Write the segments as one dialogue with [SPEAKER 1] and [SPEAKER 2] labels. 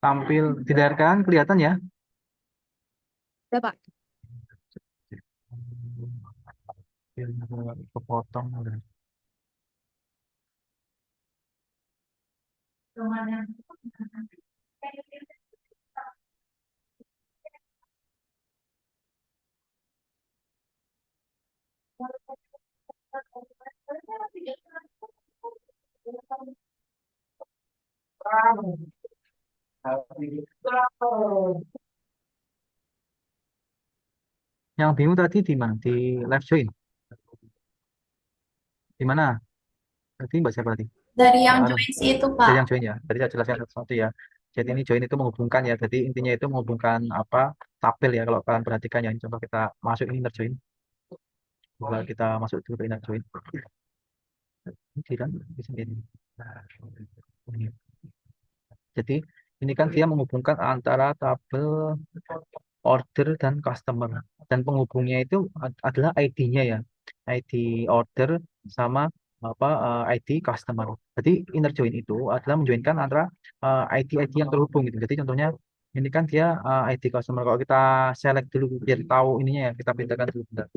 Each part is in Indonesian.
[SPEAKER 1] tampil di layar kanan kelihatan ya.
[SPEAKER 2] Udah, Pak.
[SPEAKER 1] Kepotong. Yang bingung tadi di mana? Di live join. Di mana? Tadi Mbak siapa tadi?
[SPEAKER 2] Dari
[SPEAKER 1] Mbak
[SPEAKER 2] yang
[SPEAKER 1] Arum.
[SPEAKER 2] Joyce itu,
[SPEAKER 1] Jadi
[SPEAKER 2] Pak.
[SPEAKER 1] yang join ya. Tadi saya jelaskan satu ya. Jadi ini join itu menghubungkan ya. Jadi intinya itu menghubungkan apa? Tabel ya. Kalau kalian perhatikan ya. Coba kita masuk ini inner join. Coba kita masuk dulu ke inner join. Ini kan di sini. Ini. Jadi ini kan dia menghubungkan antara tabel order dan customer. Dan penghubungnya itu adalah ID-nya ya. ID order sama apa ID customer. Jadi inner join itu adalah menjoinkan antara ID-ID yang terhubung gitu. Jadi contohnya ini kan dia ID customer. Kalau kita select dulu biar tahu ininya ya, kita pindakan dulu bentar.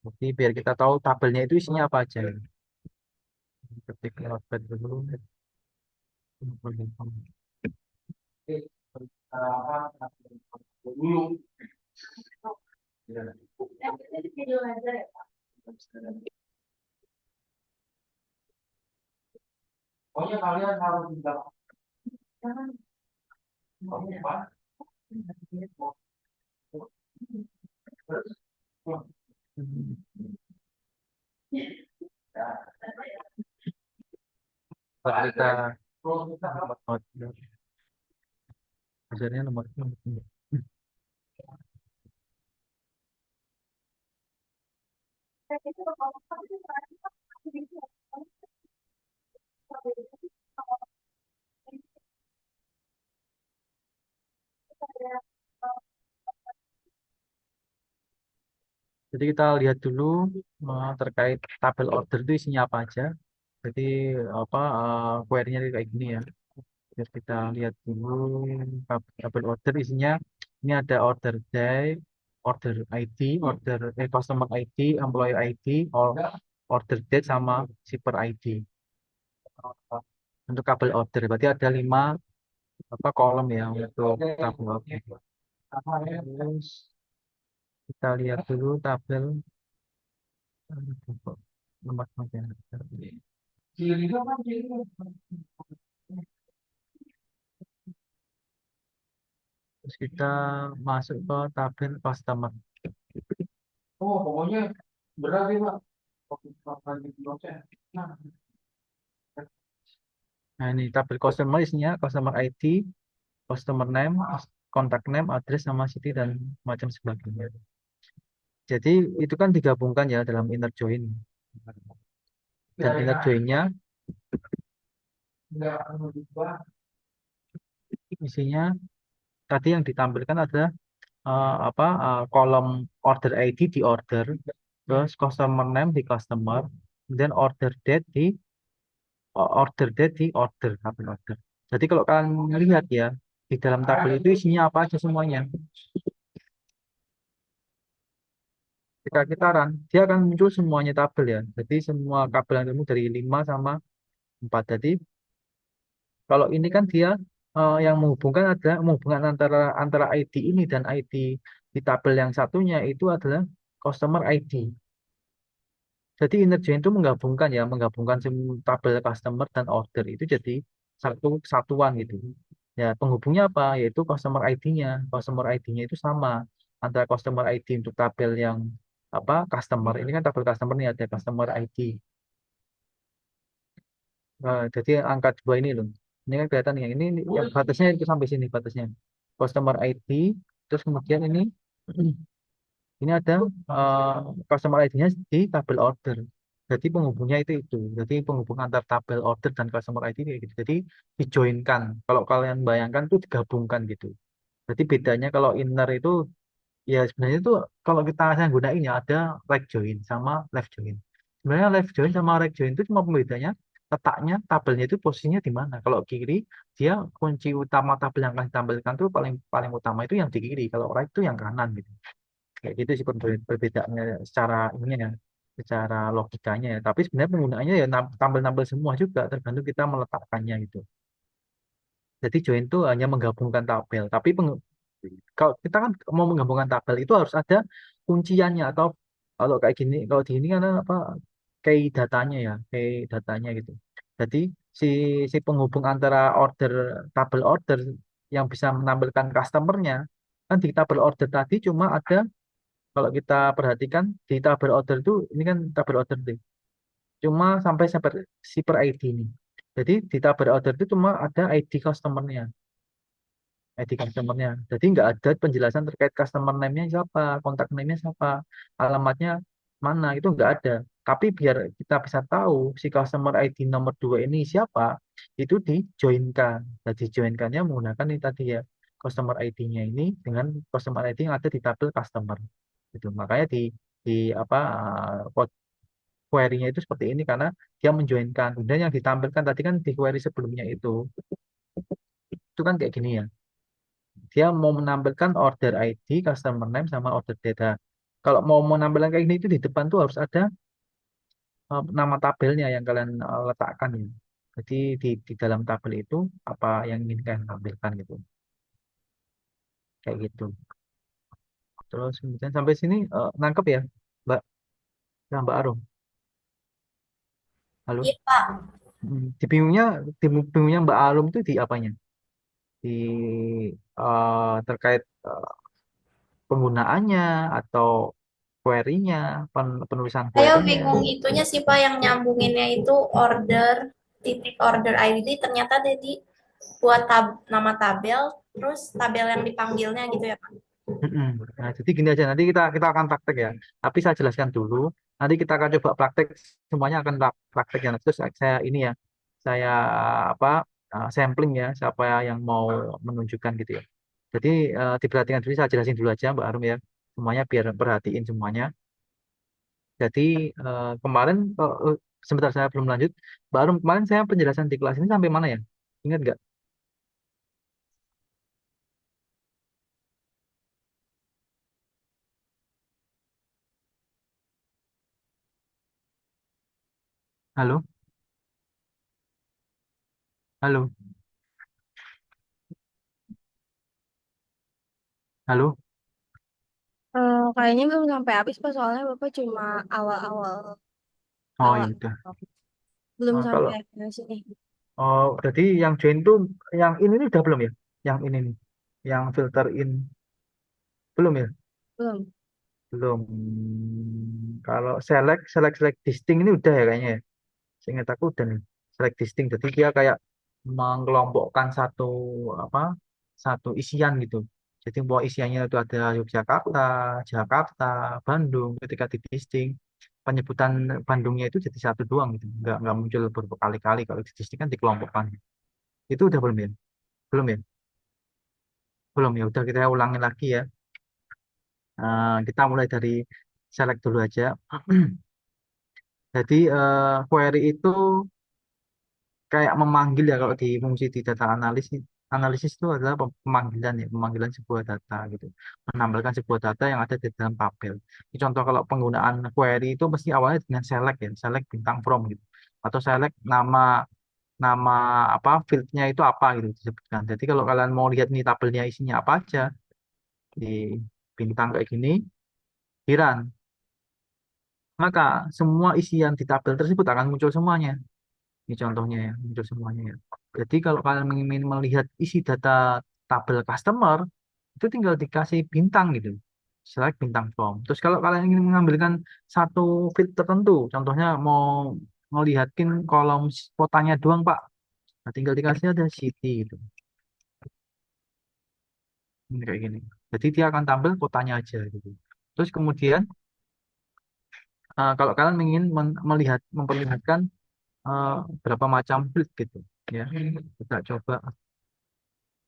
[SPEAKER 1] Jadi biar kita tahu tabelnya itu isinya apa aja. Ketik notepad dulu. Pokoknya kalian harus kita ajarnya nomor. Jadi kita lihat dulu terkait tabel order itu isinya apa aja. Jadi apa query-nya kayak gini ya. Biar kita lihat dulu tabel order isinya ini ada order date, order ID, customer ID, employee ID, order date sama shipper ID. Untuk tabel order berarti ada 5 apa kolom ya untuk tabel order. Terus kita lihat dulu tabel nomor kontainer. Terus kita masuk ke tabel customer. Oh, pokoknya berat ya, Pak. Nah, ini tabel customer isinya customer ID, customer name, contact name, address, sama city, dan macam sebagainya. Jadi itu kan digabungkan ya dalam inner join. Dan inner joinnya isinya tadi yang ditampilkan adalah apa kolom order ID di order, terus customer name di customer, dan order date di order, tabel order. Jadi kalau kalian melihat ya di dalam tabel itu isinya apa aja semuanya. Ketika kita run, dia akan muncul semuanya tabel ya. Jadi semua kabel yang ketemu dari 5 sama 4. Jadi kalau ini kan dia yang menghubungkan adalah menghubungkan antara antara ID ini dan ID di tabel yang satunya itu adalah customer ID. Jadi Energen itu menggabungkan ya, menggabungkan tabel customer dan order itu jadi satu kesatuan gitu. Ya, penghubungnya apa? Yaitu customer ID-nya. Customer ID-nya itu sama antara customer ID untuk tabel yang apa customer. Ini kan tabel customer nih ada customer ID. Nah, jadi angka 2 ini loh. Ini kan kelihatan yang ini yang batasnya itu sampai sini batasnya. Customer ID, terus kemudian ini ada eh, customer ID-nya di tabel order. Jadi penghubungnya itu. Jadi penghubung antar tabel order dan customer ID kayak gitu. Jadi dijoinkan. Kalau kalian bayangkan itu digabungkan gitu. Jadi bedanya kalau inner itu ya sebenarnya itu kalau kita yang gunain ya ada right join sama left join. Sebenarnya left join sama right join itu cuma pembedanya letaknya tabelnya itu posisinya di mana. Kalau kiri, dia kunci utama tabel yang akan ditampilkan tuh paling paling utama itu yang di kiri. Kalau right itu yang kanan gitu. Kayak gitu sih perbedaannya secara ini ya, secara logikanya ya. Tapi sebenarnya penggunaannya ya tampil-tampil semua juga, tergantung kita meletakkannya gitu. Jadi join itu hanya menggabungkan tabel. Tapi kalau kita kan mau menggabungkan tabel itu harus ada kunciannya atau kalau kayak gini, kalau di ini kan apa key datanya ya, key datanya gitu. Jadi si si penghubung antara tabel order yang bisa menampilkan customernya kan di tabel order tadi cuma ada kalau kita perhatikan di tabel order itu ini kan tabel order deh. Cuma sampai seperti si per ID ini. Jadi di tabel order itu cuma ada ID customernya. ID customernya. Jadi nggak ada penjelasan terkait customer name-nya siapa, kontak name-nya siapa, alamatnya mana, itu nggak ada. Tapi biar kita bisa tahu si customer ID nomor 2 ini siapa, itu di-join-kan. Nah, di-join-kannya menggunakan ini tadi ya, customer ID-nya ini dengan customer ID yang ada di tabel customer. Gitu. Makanya di apa query-nya itu seperti ini karena dia menjoinkan. Kemudian yang ditampilkan tadi kan di query sebelumnya itu kan kayak gini ya. Dia mau menampilkan order ID, customer name, sama order data. Kalau mau menampilkan kayak gini itu di depan tuh harus ada nama tabelnya yang kalian letakkan ya. Jadi di dalam tabel itu apa yang ingin kalian tampilkan gitu. Kayak gitu. Terus kemudian sampai sini nangkep ya, Mbak, ya, Mbak Arum. Halo.
[SPEAKER 3] Iya, Pak.
[SPEAKER 1] Di bingungnya Mbak Arum itu di apanya? Di terkait penggunaannya atau query-nya, penulisan
[SPEAKER 3] Saya
[SPEAKER 1] query-nya.
[SPEAKER 3] bingung itunya sih, Pak, yang nyambunginnya itu order, titik order ID, ternyata jadi buat nama tabel, terus tabel yang dipanggilnya gitu ya, Pak.
[SPEAKER 1] Mm-mm. Nah, jadi gini aja, nanti kita kita akan praktek ya. Tapi saya jelaskan dulu. Nanti kita akan coba praktek, semuanya akan praktek ya. Terus saya ini ya, saya apa sampling ya, siapa yang mau menunjukkan gitu ya. Jadi diperhatikan dulu, saya jelasin dulu aja Mbak Arum ya. Semuanya biar perhatiin semuanya. Jadi kemarin, sebentar saya belum lanjut. Mbak Arum, kemarin saya penjelasan di kelas ini sampai mana ya? Ingat nggak? Halo, halo, halo.
[SPEAKER 2] Kayaknya belum sampai habis Pak, soalnya Bapak cuma awal-awal
[SPEAKER 1] Oh
[SPEAKER 2] awal
[SPEAKER 1] ya udah.
[SPEAKER 2] belum
[SPEAKER 1] Kalau
[SPEAKER 2] sampai ke sini.
[SPEAKER 1] Oh, berarti yang join tuh yang ini nih udah belum ya? Yang ini nih, yang filter in belum ya?
[SPEAKER 2] Belum.
[SPEAKER 1] Belum. Kalau select, select, select distinct ini udah ya kayaknya ya. Seingat aku udah nih. Select distinct. Jadi dia kayak mengelompokkan apa? Satu isian gitu. Jadi bahwa isiannya itu ada Yogyakarta, Jakarta, Bandung. Ketika di distinct, penyebutan Bandungnya itu jadi satu doang gitu. Nggak muncul berkali-kali. Kalau di distinct kan dikelompokkan. Itu udah belum ya? Belum ya? Belum ya, udah kita ulangin lagi ya. Kita mulai dari select dulu aja. Jadi query itu kayak memanggil ya kalau di fungsi di data analisis. Analisis itu adalah pemanggilan ya, pemanggilan sebuah data gitu. Menambahkan sebuah data yang ada di dalam tabel. Ini contoh kalau penggunaan query itu mesti awalnya dengan select ya, select bintang from gitu. Atau select nama nama apa fieldnya itu apa gitu disebutkan. Jadi kalau kalian mau lihat nih tabelnya isinya apa aja di bintang kayak gini, Piran. Maka semua isian di tabel tersebut akan muncul semuanya. Ini contohnya ya, muncul semuanya ya. Jadi kalau kalian ingin melihat isi data tabel customer, itu tinggal dikasih bintang gitu. Select bintang form. Terus kalau kalian ingin mengambilkan satu field tertentu, contohnya mau ngelihatin kolom kotanya doang, Pak. Nah, tinggal dikasih ada city gitu. Ini kayak gini. Jadi dia akan tampil kotanya aja gitu. Terus kemudian kalau kalian ingin memperlihatkan eh, berapa macam field gitu ya kita coba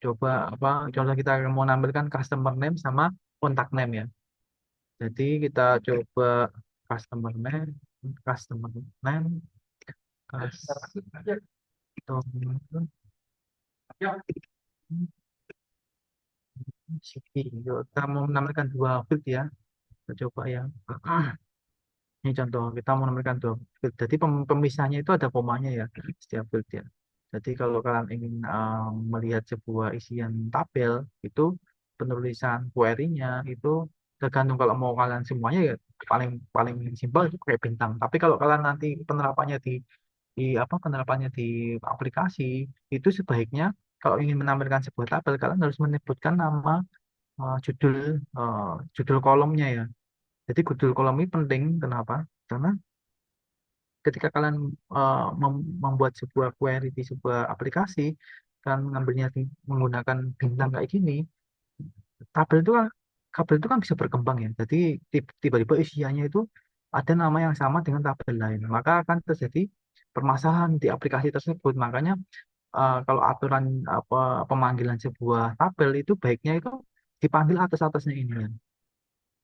[SPEAKER 1] coba apa contoh kita mau nampilkan customer name sama contact name ya jadi kita coba customer name customer name Custom CV. Kita mau menampilkan dua field ya. Kita coba ya. Ini contoh kita mau menampilkan dua field. Jadi pemisahnya itu ada komanya ya setiap field ya. Jadi kalau kalian ingin melihat sebuah isian tabel itu penulisan query-nya itu tergantung kalau mau kalian semuanya ya paling paling simpel itu kayak bintang. Tapi kalau kalian nanti penerapannya penerapannya di aplikasi itu sebaiknya kalau ingin menampilkan sebuah tabel kalian harus menyebutkan nama judul judul kolomnya ya. Jadi judul kolom ini penting. Kenapa? Karena ketika kalian membuat sebuah query di sebuah aplikasi, kan ngambilnya menggunakan bintang kayak gini, tabel itu kan tabel itu kan bisa berkembang ya. Jadi tiba-tiba isiannya itu ada nama yang sama dengan tabel lain, maka akan terjadi permasalahan di aplikasi tersebut. Makanya kalau aturan apa pemanggilan sebuah tabel itu baiknya itu dipanggil atas-atasnya ini ya.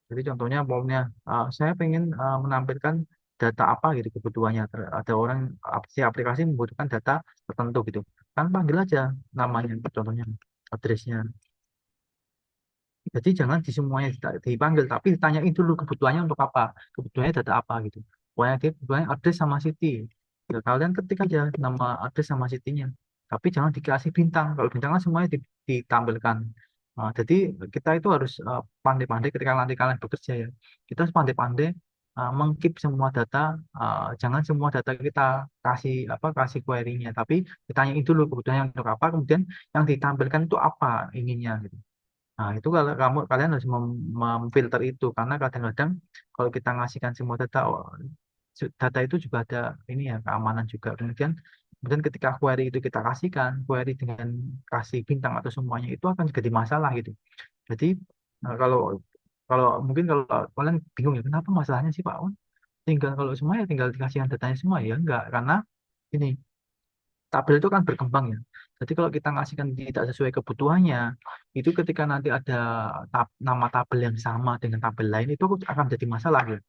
[SPEAKER 1] Jadi contohnya umpamanya saya pengen menampilkan data apa gitu kebutuhannya. Ada orang si aplikasi membutuhkan data tertentu gitu. Kan panggil aja namanya contohnya addressnya. Jadi jangan di semuanya dipanggil, tapi ditanyain dulu kebutuhannya untuk apa, kebutuhannya data apa gitu. Pokoknya dia kebutuhannya address sama city. Ya, kalian ketik aja nama address sama city-nya. Tapi jangan dikasih bintang. Kalau bintang kan semuanya ditampilkan. Nah, jadi kita itu harus pandai-pandai ketika nanti kalian bekerja ya. Kita harus pandai-pandai mengkeep semua data. Jangan semua data kita kasih query-nya, tapi ditanyain dulu kebutuhannya untuk apa, kemudian yang ditampilkan itu apa inginnya gitu. Nah, itu kalau kalian harus memfilter itu karena kadang-kadang kalau kita ngasihkan semua data, data itu juga ada ini ya keamanan juga. Kemudian ketika query itu kita kasihkan, query dengan kasih bintang atau semuanya itu akan jadi masalah gitu. Jadi kalau kalau mungkin kalau kalian bingung ya kenapa masalahnya sih Pak? Tinggal kalau semuanya tinggal dikasihkan datanya semua ya enggak karena ini tabel itu kan berkembang ya. Jadi kalau kita ngasihkan tidak sesuai kebutuhannya, itu ketika nanti ada nama tabel yang sama dengan tabel lain itu akan jadi masalah gitu.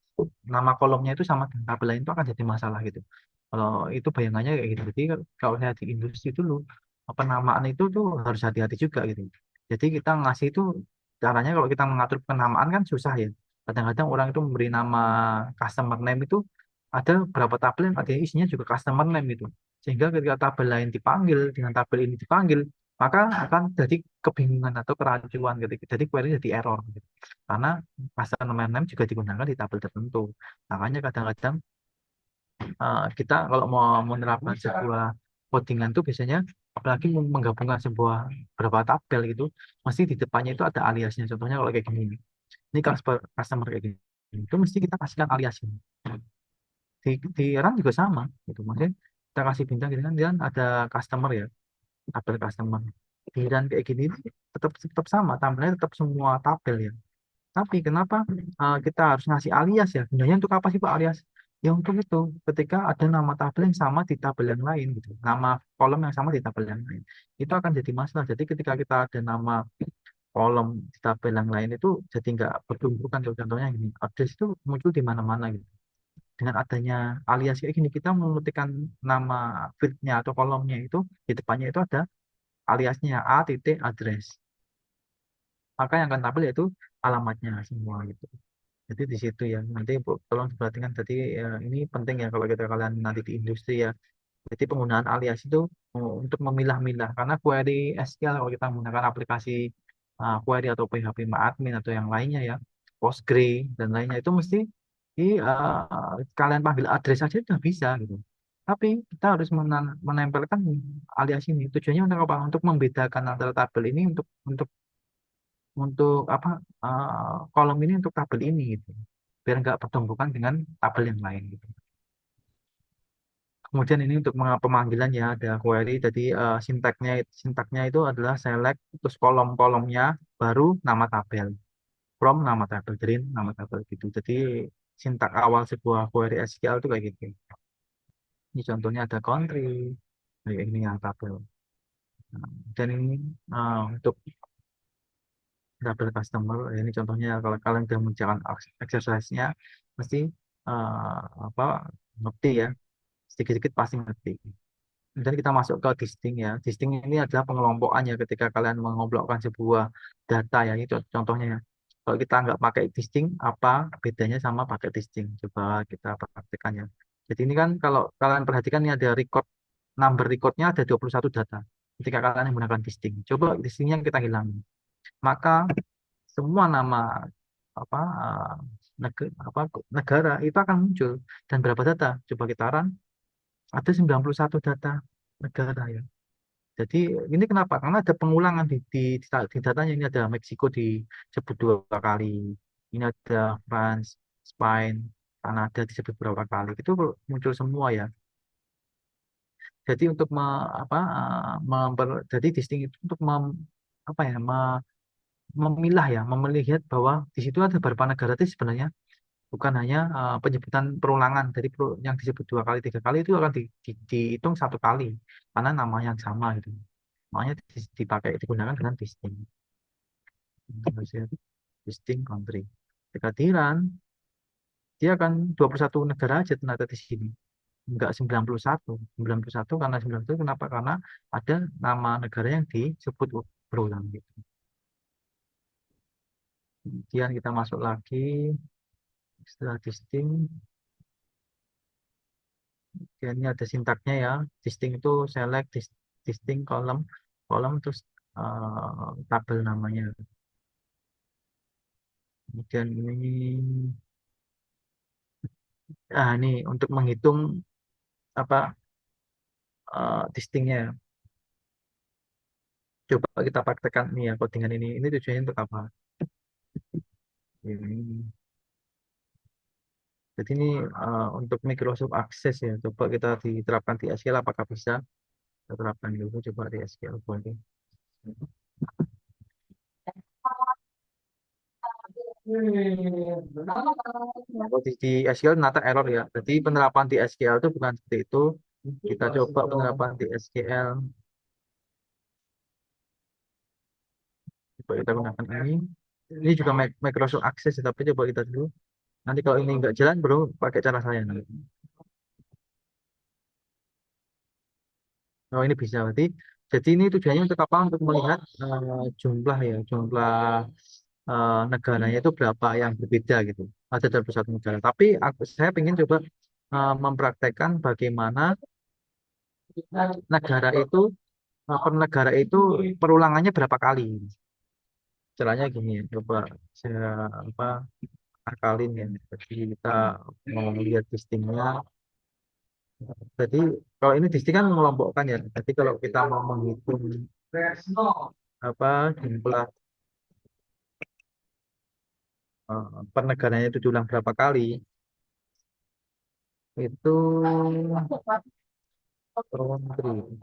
[SPEAKER 1] Nama kolomnya itu sama dengan tabel lain itu akan jadi masalah gitu. Kalau itu bayangannya kayak gitu. Jadi kalau saya di industri dulu, penamaan itu tuh harus hati-hati juga gitu. Jadi kita ngasih itu caranya kalau kita mengatur penamaan kan susah ya. Kadang-kadang orang itu memberi nama customer name itu ada beberapa tabel yang ada isinya juga customer name gitu. Sehingga ketika tabel lain dipanggil dengan tabel ini dipanggil, maka akan jadi kebingungan atau keracuan gitu. Jadi query jadi error gitu. Karena customer name juga digunakan di tabel tertentu. Makanya kadang-kadang kita kalau mau menerapkan sebuah codingan itu biasanya apalagi menggabungkan sebuah beberapa tabel gitu, mesti di depannya itu ada aliasnya. Contohnya kalau kayak gini, ini customer kayak gini, itu mesti kita kasihkan aliasnya. Di run juga sama gitu. Maksudnya kita kasih bintang gitu kan, dia kan ada customer ya, tabel customer. Di run kayak gini tetap tetap sama, tabelnya tetap semua tabel ya. Tapi kenapa kita harus ngasih alias ya? Gunanya untuk apa sih Pak alias? Ya untuk itu, ketika ada nama tabel yang sama di tabel yang lain gitu, nama kolom yang sama di tabel yang lain, itu akan jadi masalah. Jadi ketika kita ada nama kolom di tabel yang lain itu jadi nggak bertumbukan. Contohnya gini, address itu muncul di mana-mana gitu. Dengan adanya alias kayak gini, kita mengetikkan nama fieldnya atau kolomnya itu di depannya itu ada aliasnya a titik address. Maka yang akan tampil yaitu alamatnya semua gitu. Jadi di situ ya, nanti tolong diperhatikan. Jadi ini penting ya kalau kita kalian nanti di industri ya. Jadi penggunaan alias itu untuk memilah-milah. Karena query SQL kalau kita menggunakan aplikasi query atau PHP admin atau yang lainnya ya, Postgre dan lainnya itu mesti kalian panggil address saja sudah bisa gitu. Tapi kita harus menempelkan alias ini. Tujuannya untuk apa? Untuk membedakan antara tabel ini untuk apa kolom ini untuk tabel ini gitu biar nggak bertumbukan dengan tabel yang lain gitu. Kemudian ini untuk pemanggilan ya ada query jadi sintaknya itu adalah select terus kolom-kolomnya baru nama tabel from nama tabel jadi nama tabel gitu jadi sintak awal sebuah query SQL itu kayak gitu. Ini contohnya ada country kayak ini yang tabel. Nah, dan ini untuk tabel customer ini contohnya kalau kalian sudah mengerjakan exercise-nya mesti apa ngerti ya sedikit-sedikit pasti ngerti. Kemudian kita masuk ke distinct ya. Distinct ini adalah pengelompokannya ketika kalian mengoblokkan sebuah data ya. Ini contohnya ya. Kalau kita nggak pakai distinct, apa bedanya sama pakai distinct? Coba kita praktekkan ya. Jadi ini kan kalau kalian perhatikan ini ada record, number recordnya ada 21 data. Ketika kalian menggunakan distinct. Coba distinct-nya kita hilangi. Maka semua nama apa apa negara itu akan muncul. Dan berapa data? Coba kita run. Ada 91 data negara ya. Jadi ini kenapa? Karena ada pengulangan di datanya. Ini ada Meksiko disebut 2 kali. Ini ada France, Spain, Kanada disebut berapa kali. Itu muncul semua ya. Jadi untuk jadi distinct itu untuk apa ya, memilah ya, melihat bahwa di situ ada beberapa negara itu sebenarnya bukan hanya penyebutan perulangan dari yang disebut 2 kali 3 kali itu akan dihitung 1 kali karena namanya yang sama gitu. Makanya digunakan dengan distinct. Distinct country. Ketika di-run, dia akan 21 negara aja ternyata di sini. Enggak 91. 91 karena 91 kenapa? Karena ada nama negara yang disebut berulang gitu. Kemudian kita masuk lagi setelah distinct. Ya, ini ada sintaknya ya. Distinct itu select, distinct column, column terus tabel namanya. Kemudian ini untuk menghitung apa distinctnya. Coba kita praktekkan nih ya codingan ini. Ini tujuannya untuk apa? Ini. Jadi ini untuk Microsoft Access ya. Coba kita diterapkan di SQL apakah bisa? Kita terapkan dulu coba di SQL boleh. Kalau di SQL ternyata error ya. Jadi penerapan di SQL itu bukan seperti itu. Kita coba penerapan di SQL. Coba kita gunakan ini. Ini juga Microsoft Access, tapi coba kita dulu. Nanti kalau ini nggak jalan, baru pakai cara saya nanti. Oh ini bisa berarti. Jadi ini tujuannya untuk apa? Untuk melihat jumlah ya, jumlah negaranya itu berapa yang berbeda gitu. Ada 21 negara. Tapi saya ingin coba mempraktekkan bagaimana negara itu per negara itu perulangannya berapa kali. Caranya gini ya, coba saya apa akalin ya. Jadi kita mau lihat listingnya. Jadi kalau ini disting kan mengelompokkan ya. Jadi kalau kita mau menghitung jumlah per negaranya itu diulang berapa kali, itu per.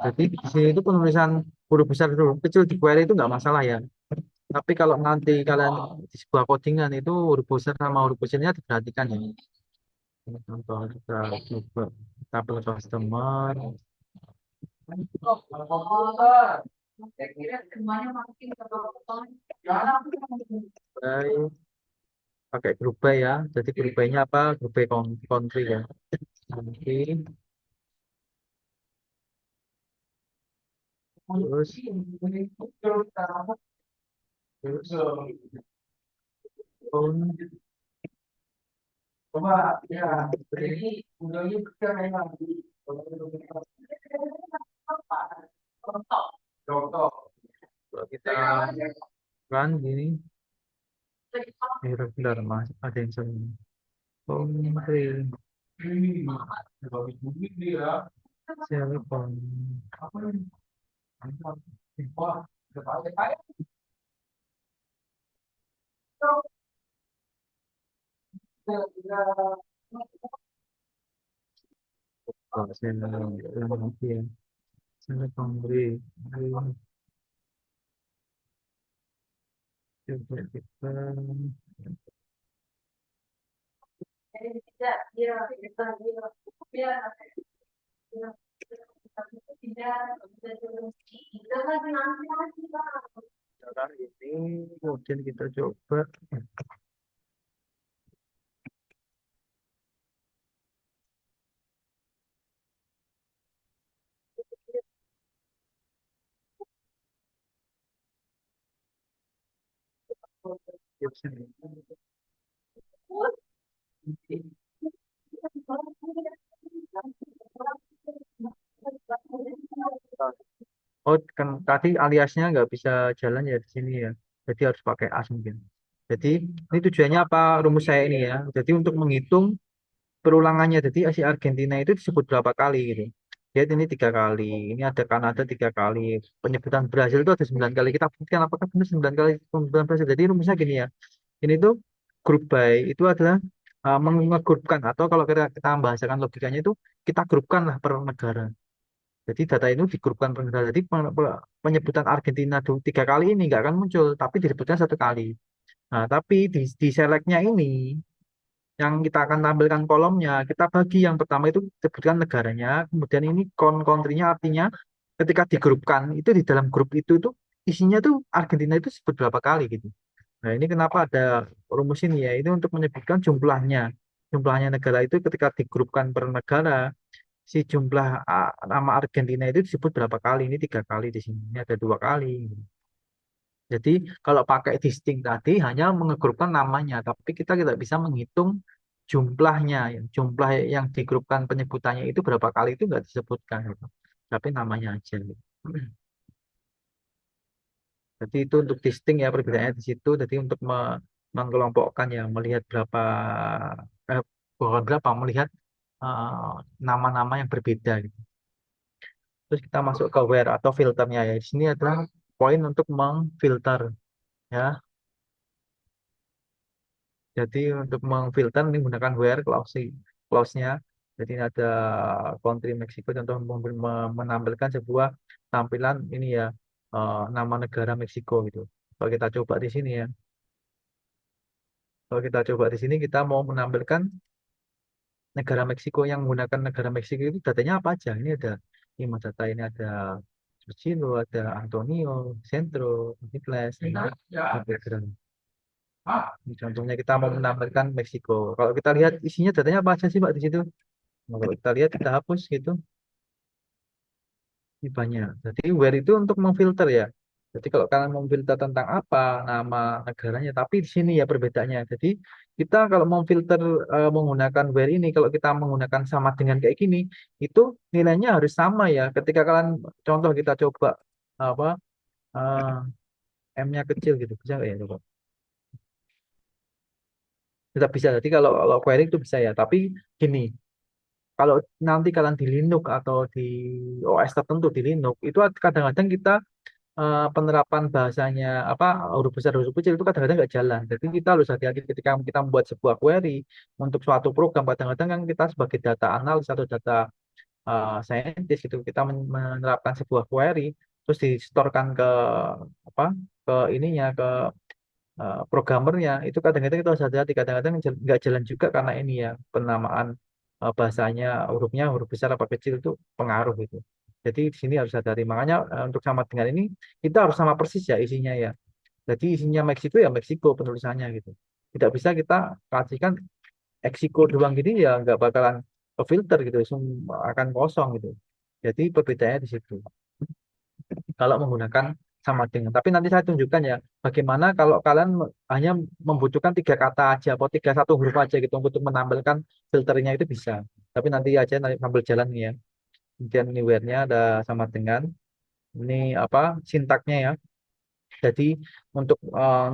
[SPEAKER 1] Jadi di sini itu penulisan huruf besar huruf kecil di query itu nggak masalah ya. Tapi kalau nanti kalian di sebuah codingan itu huruf besar sama huruf kecilnya diperhatikan ya. Ini contoh kita coba tabel customer. Baik, pakai grup by ya. Jadi grup by-nya apa? Grup by country ya. Country. Terus phone. Kalau kita run gini, bentar mas, ada yang salah. Country. Telepon. Oh, saya lagi ya. Saya country. Coba kita cara ini, kemudian kita coba Oh, kan tadi aliasnya nggak bisa jalan ya di sini ya. Jadi harus pakai as mungkin. Jadi ini tujuannya apa rumus saya ini ya. Jadi untuk menghitung perulangannya. Jadi si Argentina itu disebut berapa kali gitu. Lihat ini 3 kali. Ini ada Kanada 3 kali. Penyebutan Brasil itu ada 9 kali. Kita buktikan apakah benar 9 kali penyebutan Brasil. Jadi rumusnya gini ya. Ini tuh group by itu adalah mengegrupkan atau kalau kita membahasakan logikanya itu kita grupkan lah per negara. Jadi data itu digrupkan per negara. Jadi penyebutan Argentina 3 kali ini nggak akan muncul, tapi disebutkan 1 kali. Nah, tapi di selectnya ini yang kita akan tampilkan kolomnya, kita bagi yang pertama itu sebutkan negaranya, kemudian ini country-nya artinya ketika digrupkan itu di dalam grup itu tuh isinya tuh Argentina itu sebut berapa kali gitu. Nah, ini kenapa ada rumus ini ya? Ini untuk menyebutkan jumlahnya. Jumlahnya negara itu ketika digrupkan per negara, si jumlah nama Argentina itu disebut berapa kali? Ini 3 kali di sini. Ini ada 2 kali. Jadi kalau pakai distinct tadi hanya mengegrupkan namanya, tapi kita tidak bisa menghitung jumlahnya. Jumlah yang digrupkan penyebutannya itu berapa kali itu nggak disebutkan gitu. Tapi namanya aja gitu. Jadi itu untuk distinct ya perbedaannya di situ. Jadi untuk mengelompokkan ya melihat eh, bukan berapa melihat eh, nama-nama yang berbeda gitu. Terus kita masuk ke where atau filternya ya. Di sini adalah poin untuk mengfilter ya. Jadi untuk mengfilter ini menggunakan where clause-nya. Jadi ini ada country Meksiko contoh menampilkan sebuah tampilan ini ya nama negara Meksiko gitu. Kalau kita coba di sini ya. Kalau kita coba di sini kita mau menampilkan negara Meksiko yang menggunakan negara Meksiko itu datanya apa aja? Ini ada lima data ini ada Trujillo, ada Antonio, Centro, Nicolas, ini background. Ini contohnya kita mau menampilkan Meksiko. Kalau kita lihat isinya datanya apa aja sih Pak di situ? Nah, kalau kita lihat kita hapus gitu, ini banyak. Jadi where itu untuk memfilter ya. Jadi kalau kalian memfilter tentang apa nama negaranya, tapi di sini ya perbedaannya. Jadi kita kalau memfilter menggunakan where ini, kalau kita menggunakan sama dengan kayak gini, itu nilainya harus sama ya. Ketika kalian contoh kita coba apa M-nya kecil gitu, bisa nggak ya coba? Tidak bisa. Jadi kalau query itu bisa ya. Tapi gini, kalau nanti kalian di Linux atau di OS tertentu di Linux, itu kadang-kadang kita penerapan bahasanya apa huruf besar huruf kecil itu kadang-kadang nggak jalan. Jadi kita harus hati-hati ketika kita membuat sebuah query untuk suatu program. Kadang-kadang kan kita sebagai data analis atau data scientist itu kita menerapkan sebuah query terus disetorkan ke apa ke ininya ke programmernya itu kadang-kadang kita harus hati-hati kadang-kadang nggak jalan juga karena ini ya penamaan bahasanya hurufnya huruf besar apa kecil itu pengaruh gitu. Jadi di sini harus hati-hati. Makanya untuk sama dengan ini kita harus sama persis ya isinya ya. Jadi isinya Meksiko ya Meksiko penulisannya gitu. Tidak bisa kita kasihkan Meksiko doang gitu ya nggak bakalan ke filter gitu, akan kosong gitu. Jadi perbedaannya di situ kalau menggunakan sama dengan. Tapi nanti saya tunjukkan ya, bagaimana kalau kalian hanya membutuhkan 3 kata aja atau 1 huruf aja gitu untuk menampilkan filternya itu bisa. Tapi nanti aja nanti sambil jalan nih ya. Kemudian ini where-nya ada sama dengan ini apa sintaknya ya. Jadi untuk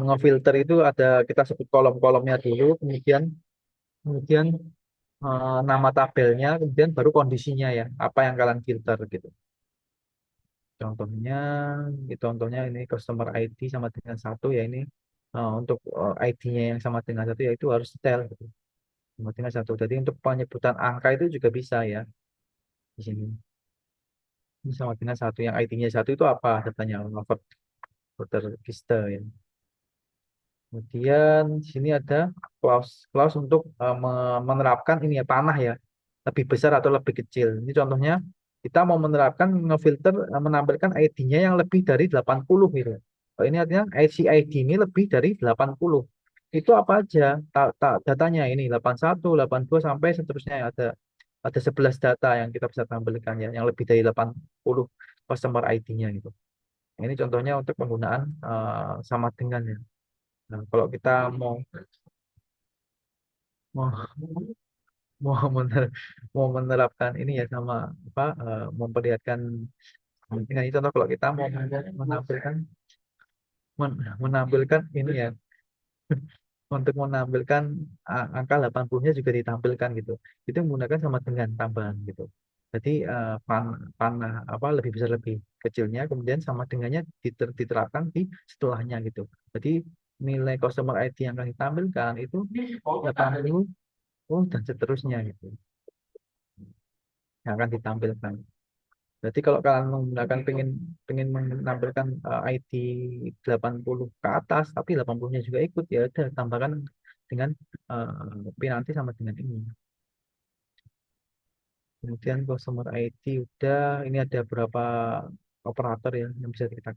[SPEAKER 1] ngefilter itu ada kita sebut kolom-kolomnya dulu, kemudian kemudian nama tabelnya, kemudian baru kondisinya ya, apa yang kalian filter gitu. Contohnya, contohnya ini customer ID sama dengan satu ya ini untuk ID-nya yang sama dengan satu ya itu harus setel gitu. Sama dengan satu. Jadi untuk penyebutan angka itu juga bisa ya di sini. Ini sama dengan satu yang ID-nya satu itu apa datanya over voter register ya. Kemudian di sini ada clause untuk menerapkan ini ya panah ya lebih besar atau lebih kecil. Ini contohnya kita mau menerapkan ngefilter menampilkan ID-nya yang lebih dari 80 gitu. Oh, ini artinya ID ini lebih dari 80. Itu apa aja? Datanya ini 81, 82 sampai seterusnya ada 11 data yang kita bisa tampilkan ya yang lebih dari 80 customer ID-nya gitu. Ini contohnya untuk penggunaan sama dengan ya. Nah, kalau kita mau mau mau mener- mau menerapkan ini ya sama apa memperlihatkan dengan itu, contoh kalau kita mau menampilkan menampilkan ini ya, untuk menampilkan angka 80-nya juga ditampilkan gitu. Itu menggunakan sama dengan tambahan gitu. Jadi panah apa lebih besar lebih kecilnya, kemudian sama dengannya diterapkan di setelahnya gitu. Jadi nilai customer ID yang akan ditampilkan itu 80 dan seterusnya gitu yang akan ditampilkan. Jadi kalau kalian menggunakan pengen pengen menampilkan ID 80 ke atas tapi 80-nya juga ikut, ya udah tambahkan dengan pinanti sama dengan ini. Kemudian customer ID udah, ini ada berapa operator ya yang bisa kita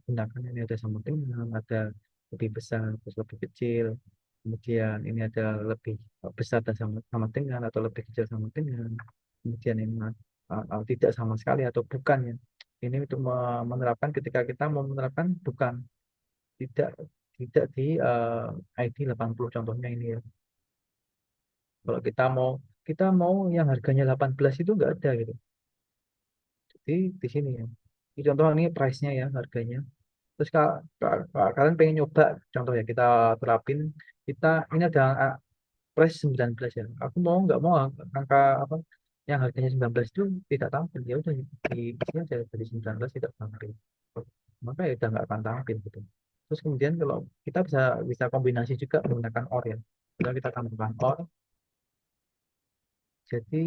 [SPEAKER 1] gunakan. Ini ada sama dengan, ada lebih besar, terus lebih kecil. Kemudian ini ada lebih besar dan sama dengan, atau lebih kecil sama dengan. Kemudian ini tidak sama sekali atau bukan ya. Ini untuk menerapkan ketika kita mau menerapkan bukan, tidak tidak di ID 80 contohnya ini ya. Kalau kita mau yang harganya 18 itu enggak ada gitu. Di sini ya. Ini contoh ini price-nya ya, harganya. Terus kalian pengen nyoba, contoh ya kita terapin, kita ini ada price 19 ya. Aku mau nggak mau angka apa yang harganya 19 itu tidak tampil, ya udah di sini aja dari 19 tidak tampil. Maka ya udah nggak akan tampil gitu. Terus kemudian kalau kita bisa bisa kombinasi juga menggunakan OR ya. Kalau kita tambahkan OR, jadi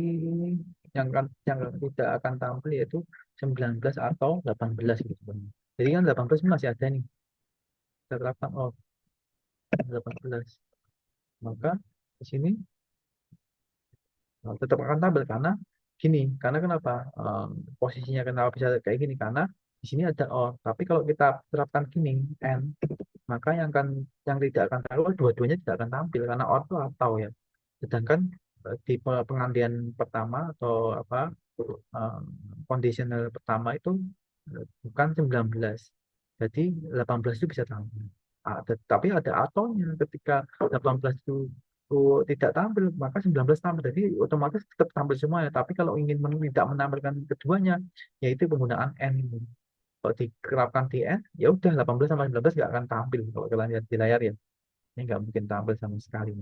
[SPEAKER 1] yang tidak akan tampil yaitu 19 atau 18 gitu. Jadi kan 18 masih ada nih. Kita terapkan 18. Maka di sini tetap akan tampil karena gini. Karena kenapa? Posisinya kenapa bisa kayak gini? Karena di sini ada O. Tapi kalau kita terapkan gini, N, maka yang tidak akan tampil dua-duanya tidak akan tampil karena O itu atau ya. Sedangkan di pengandian pertama atau apa eh, conditional pertama itu bukan 19. Jadi 18 itu bisa tampil. Tapi ada atonya ketika 18 itu tidak tampil, maka 19 tampil. Jadi otomatis tetap tampil semuanya. Tapi kalau ingin tidak menampilkan keduanya, yaitu penggunaan N ini. Kalau diterapkan di N, ya udah 18 sama 19 nggak akan tampil. Kalau kalian lihat di layar ya, ini nggak mungkin tampil sama sekali.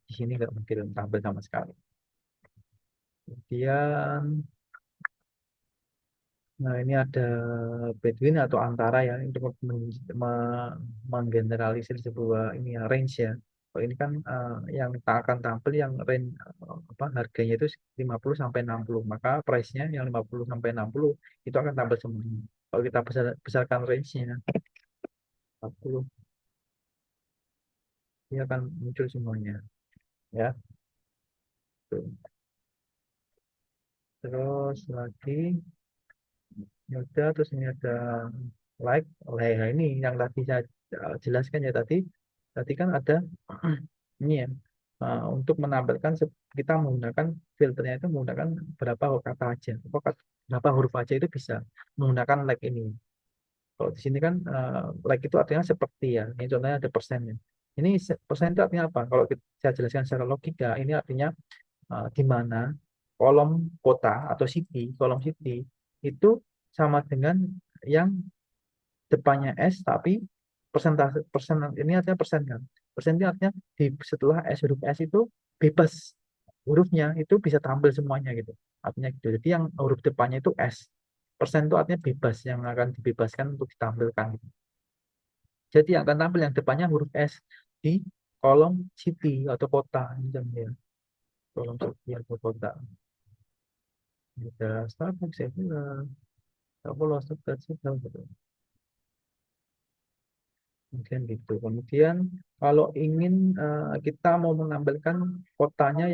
[SPEAKER 1] Di sini nggak mungkin tampil sama sekali. Kemudian, nah ini ada between atau antara ya untuk menggeneralisir sebuah ini ya range ya. Kalau ini kan yang tak akan tampil yang range apa harganya itu 50 sampai 60. Maka price-nya yang 50 sampai 60 itu akan tampil semuanya. Kalau kita besarkan range-nya 40, dia akan muncul semuanya ya. Tuh. Terus lagi ya udah, terus ini ada like. Nah, ini yang tadi saya jelaskan ya tadi. Tadi kan ada ini ya untuk menampilkan kita menggunakan filternya itu menggunakan berapa kata aja, berapa huruf aja itu bisa menggunakan like ini. Kalau di sini kan like itu artinya seperti ya. Ini contohnya ada persennya. Ini persen itu artinya apa? Kalau saya jelaskan secara logika, ini artinya di mana kolom kota atau city, kolom city itu sama dengan yang depannya S tapi persentase persen ini artinya persen kan. Persen ini artinya setelah S, huruf S itu bebas, hurufnya itu bisa tampil semuanya gitu. Artinya gitu. Jadi yang huruf depannya itu S. Persen itu artinya bebas, yang akan dibebaskan untuk ditampilkan gitu. Jadi yang akan tampil yang depannya huruf S di kolom city atau kota ini ya. Kolom city atau kota. Ada Starbucks ya, nggak perlu Starbucks gitu. Kemudian gitu. Kemudian kalau ingin kita mau menampilkan kotanya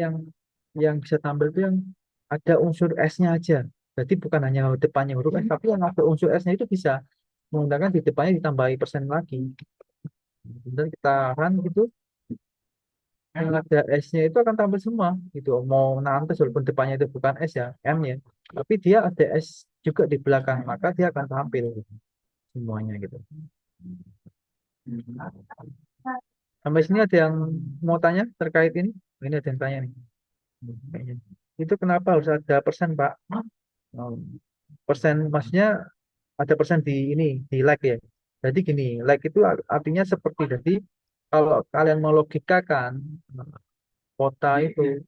[SPEAKER 1] yang bisa tampil itu yang ada unsur S-nya aja. Jadi bukan hanya depannya huruf S, tapi yang ada unsur S-nya itu bisa menggunakan di depannya ditambahi persen lagi. Kemudian kita run gitu, yang ada S-nya itu akan tampil semua gitu. Mau nanti walaupun depannya itu bukan S ya, M ya, tapi dia ada S juga di belakang, maka dia akan tampil gitu, semuanya gitu. Sampai sini ada yang mau tanya terkait ini? Ini ada yang tanya nih. Kayaknya. Itu kenapa harus ada persen, Pak? Oh, persen maksudnya ada persen di ini di like ya. Jadi gini, like itu artinya seperti jadi kalau kalian mau logikakan kota itu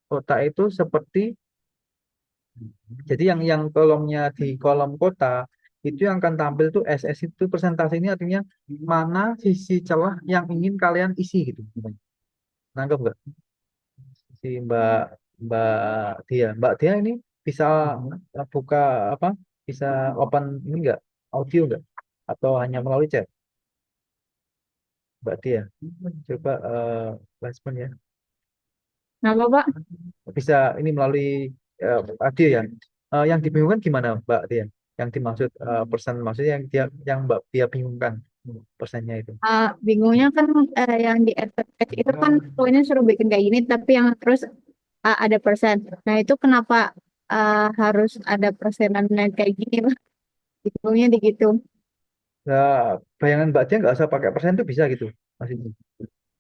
[SPEAKER 1] kota itu seperti jadi yang kolomnya di kolom kota itu yang akan tampil tuh SS itu persentase ini artinya mana sisi celah yang ingin kalian isi gitu. Nangkep nggak si Mbak Dia ini bisa buka apa bisa open ini nggak audio nggak atau hanya melalui chat Mbak Dia coba respon ya
[SPEAKER 2] Kenapa, Pak?
[SPEAKER 1] bisa ini melalui audio ya. Yang dibingungkan gimana Mbak Dia yang dimaksud persen maksudnya yang Mbak Dia bingungkan persennya itu.
[SPEAKER 2] Bingungnya kan yang di advertise itu kan poinnya suruh bikin kayak gini, tapi yang terus ada persen. Nah itu kenapa harus ada persenan dan kayak gini, Pak? Bingungnya di gitu.
[SPEAKER 1] Nah, bayangan Mbak Dia nggak usah pakai persen itu bisa gitu maksudnya.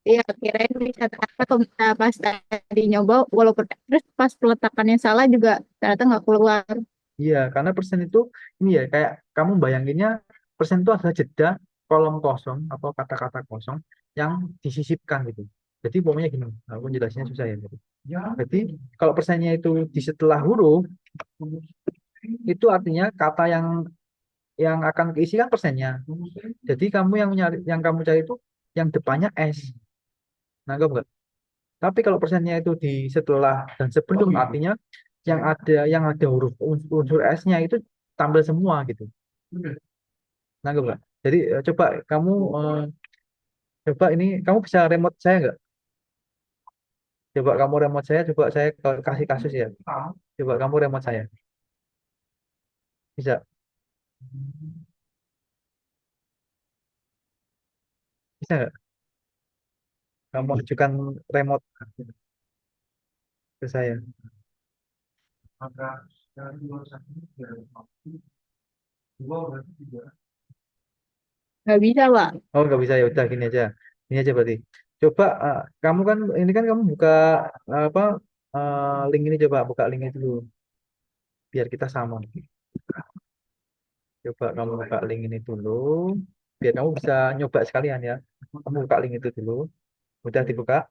[SPEAKER 2] Iya, kirain bisa ternyata pas tadi nyoba, walaupun terus pas peletakannya salah juga ternyata nggak keluar.
[SPEAKER 1] Iya, karena persen itu ini ya kayak kamu bayanginnya persen itu adalah jeda kolom kosong atau kata-kata kosong yang disisipkan gitu. Jadi pokoknya gini, aku jelasinnya susah ya. Jadi kalau persennya itu di setelah huruf itu artinya kata yang akan keisi kan persennya. Jadi kamu yang kamu cari itu yang depannya S. Nangkep nggak? Tapi kalau persennya itu di setelah dan sebelum artinya yang ada huruf unsur S-nya itu tampil semua gitu. Nangkep nggak? Jadi coba ini kamu bisa remote saya nggak? Coba kamu remote saya, coba saya kasih kasus ya. Coba kamu remote saya. Bisa? Bisa nggak? Kamu ajukan remote ke saya.
[SPEAKER 2] Nggak bisa, Pak.
[SPEAKER 1] Oh nggak bisa ya udah gini aja. Ini aja berarti. Coba kamu kan ini kan kamu buka apa link ini coba buka link itu dulu biar kita sama. Coba kamu buka link ini dulu biar kamu bisa nyoba sekalian ya. Kamu buka link itu dulu. Udah dibuka?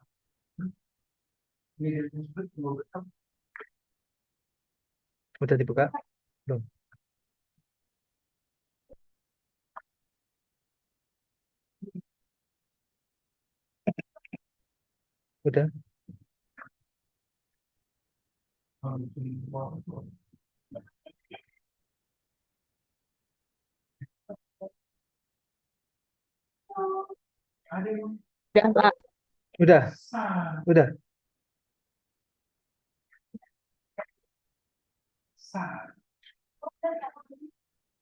[SPEAKER 1] Udah dibuka? Belum. Udah.
[SPEAKER 2] Udah, Pak.
[SPEAKER 1] Udah. Udah.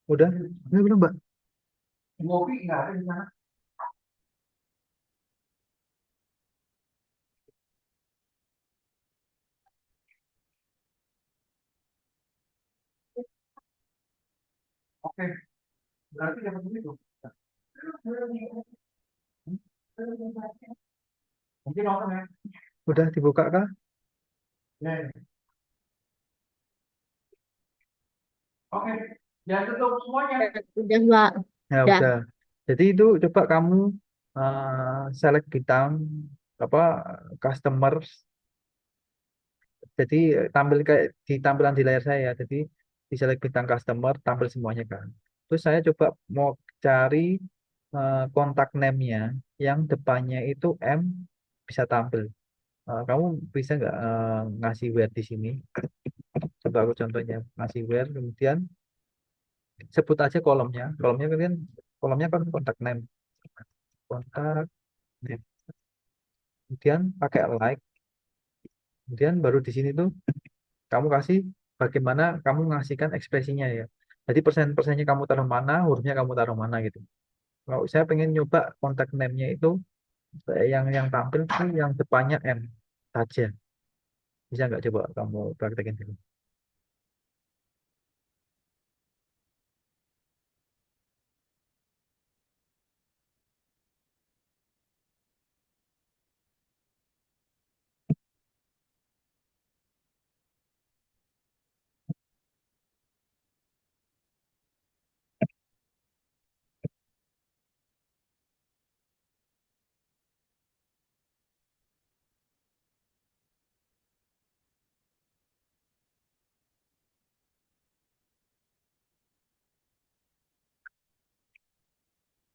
[SPEAKER 1] Udah. Udah belum, Mbak? Udah dibuka kah?
[SPEAKER 2] Udah, Pak.
[SPEAKER 1] Ya
[SPEAKER 2] Udah.
[SPEAKER 1] udah. Jadi itu coba kamu select bintang apa customer. Jadi tampil kayak di tampilan di layar saya. Jadi di select bintang customer tampil semuanya kan. Terus saya coba mau cari kontak name-nya yang depannya itu M bisa tampil. Kamu bisa nggak ngasih where di sini? Coba aku contohnya ngasih where kemudian sebut aja kolomnya. Kolomnya kan kontak name. Kontak name. Kemudian pakai like. Kemudian baru di sini tuh kamu kasih bagaimana kamu ngasihkan ekspresinya ya. Jadi persen-persennya kamu taruh mana, hurufnya kamu taruh mana gitu. Kalau saya pengen nyoba kontak name-nya itu yang tampil tuh yang depannya M saja. Bisa nggak coba kamu praktekin dulu?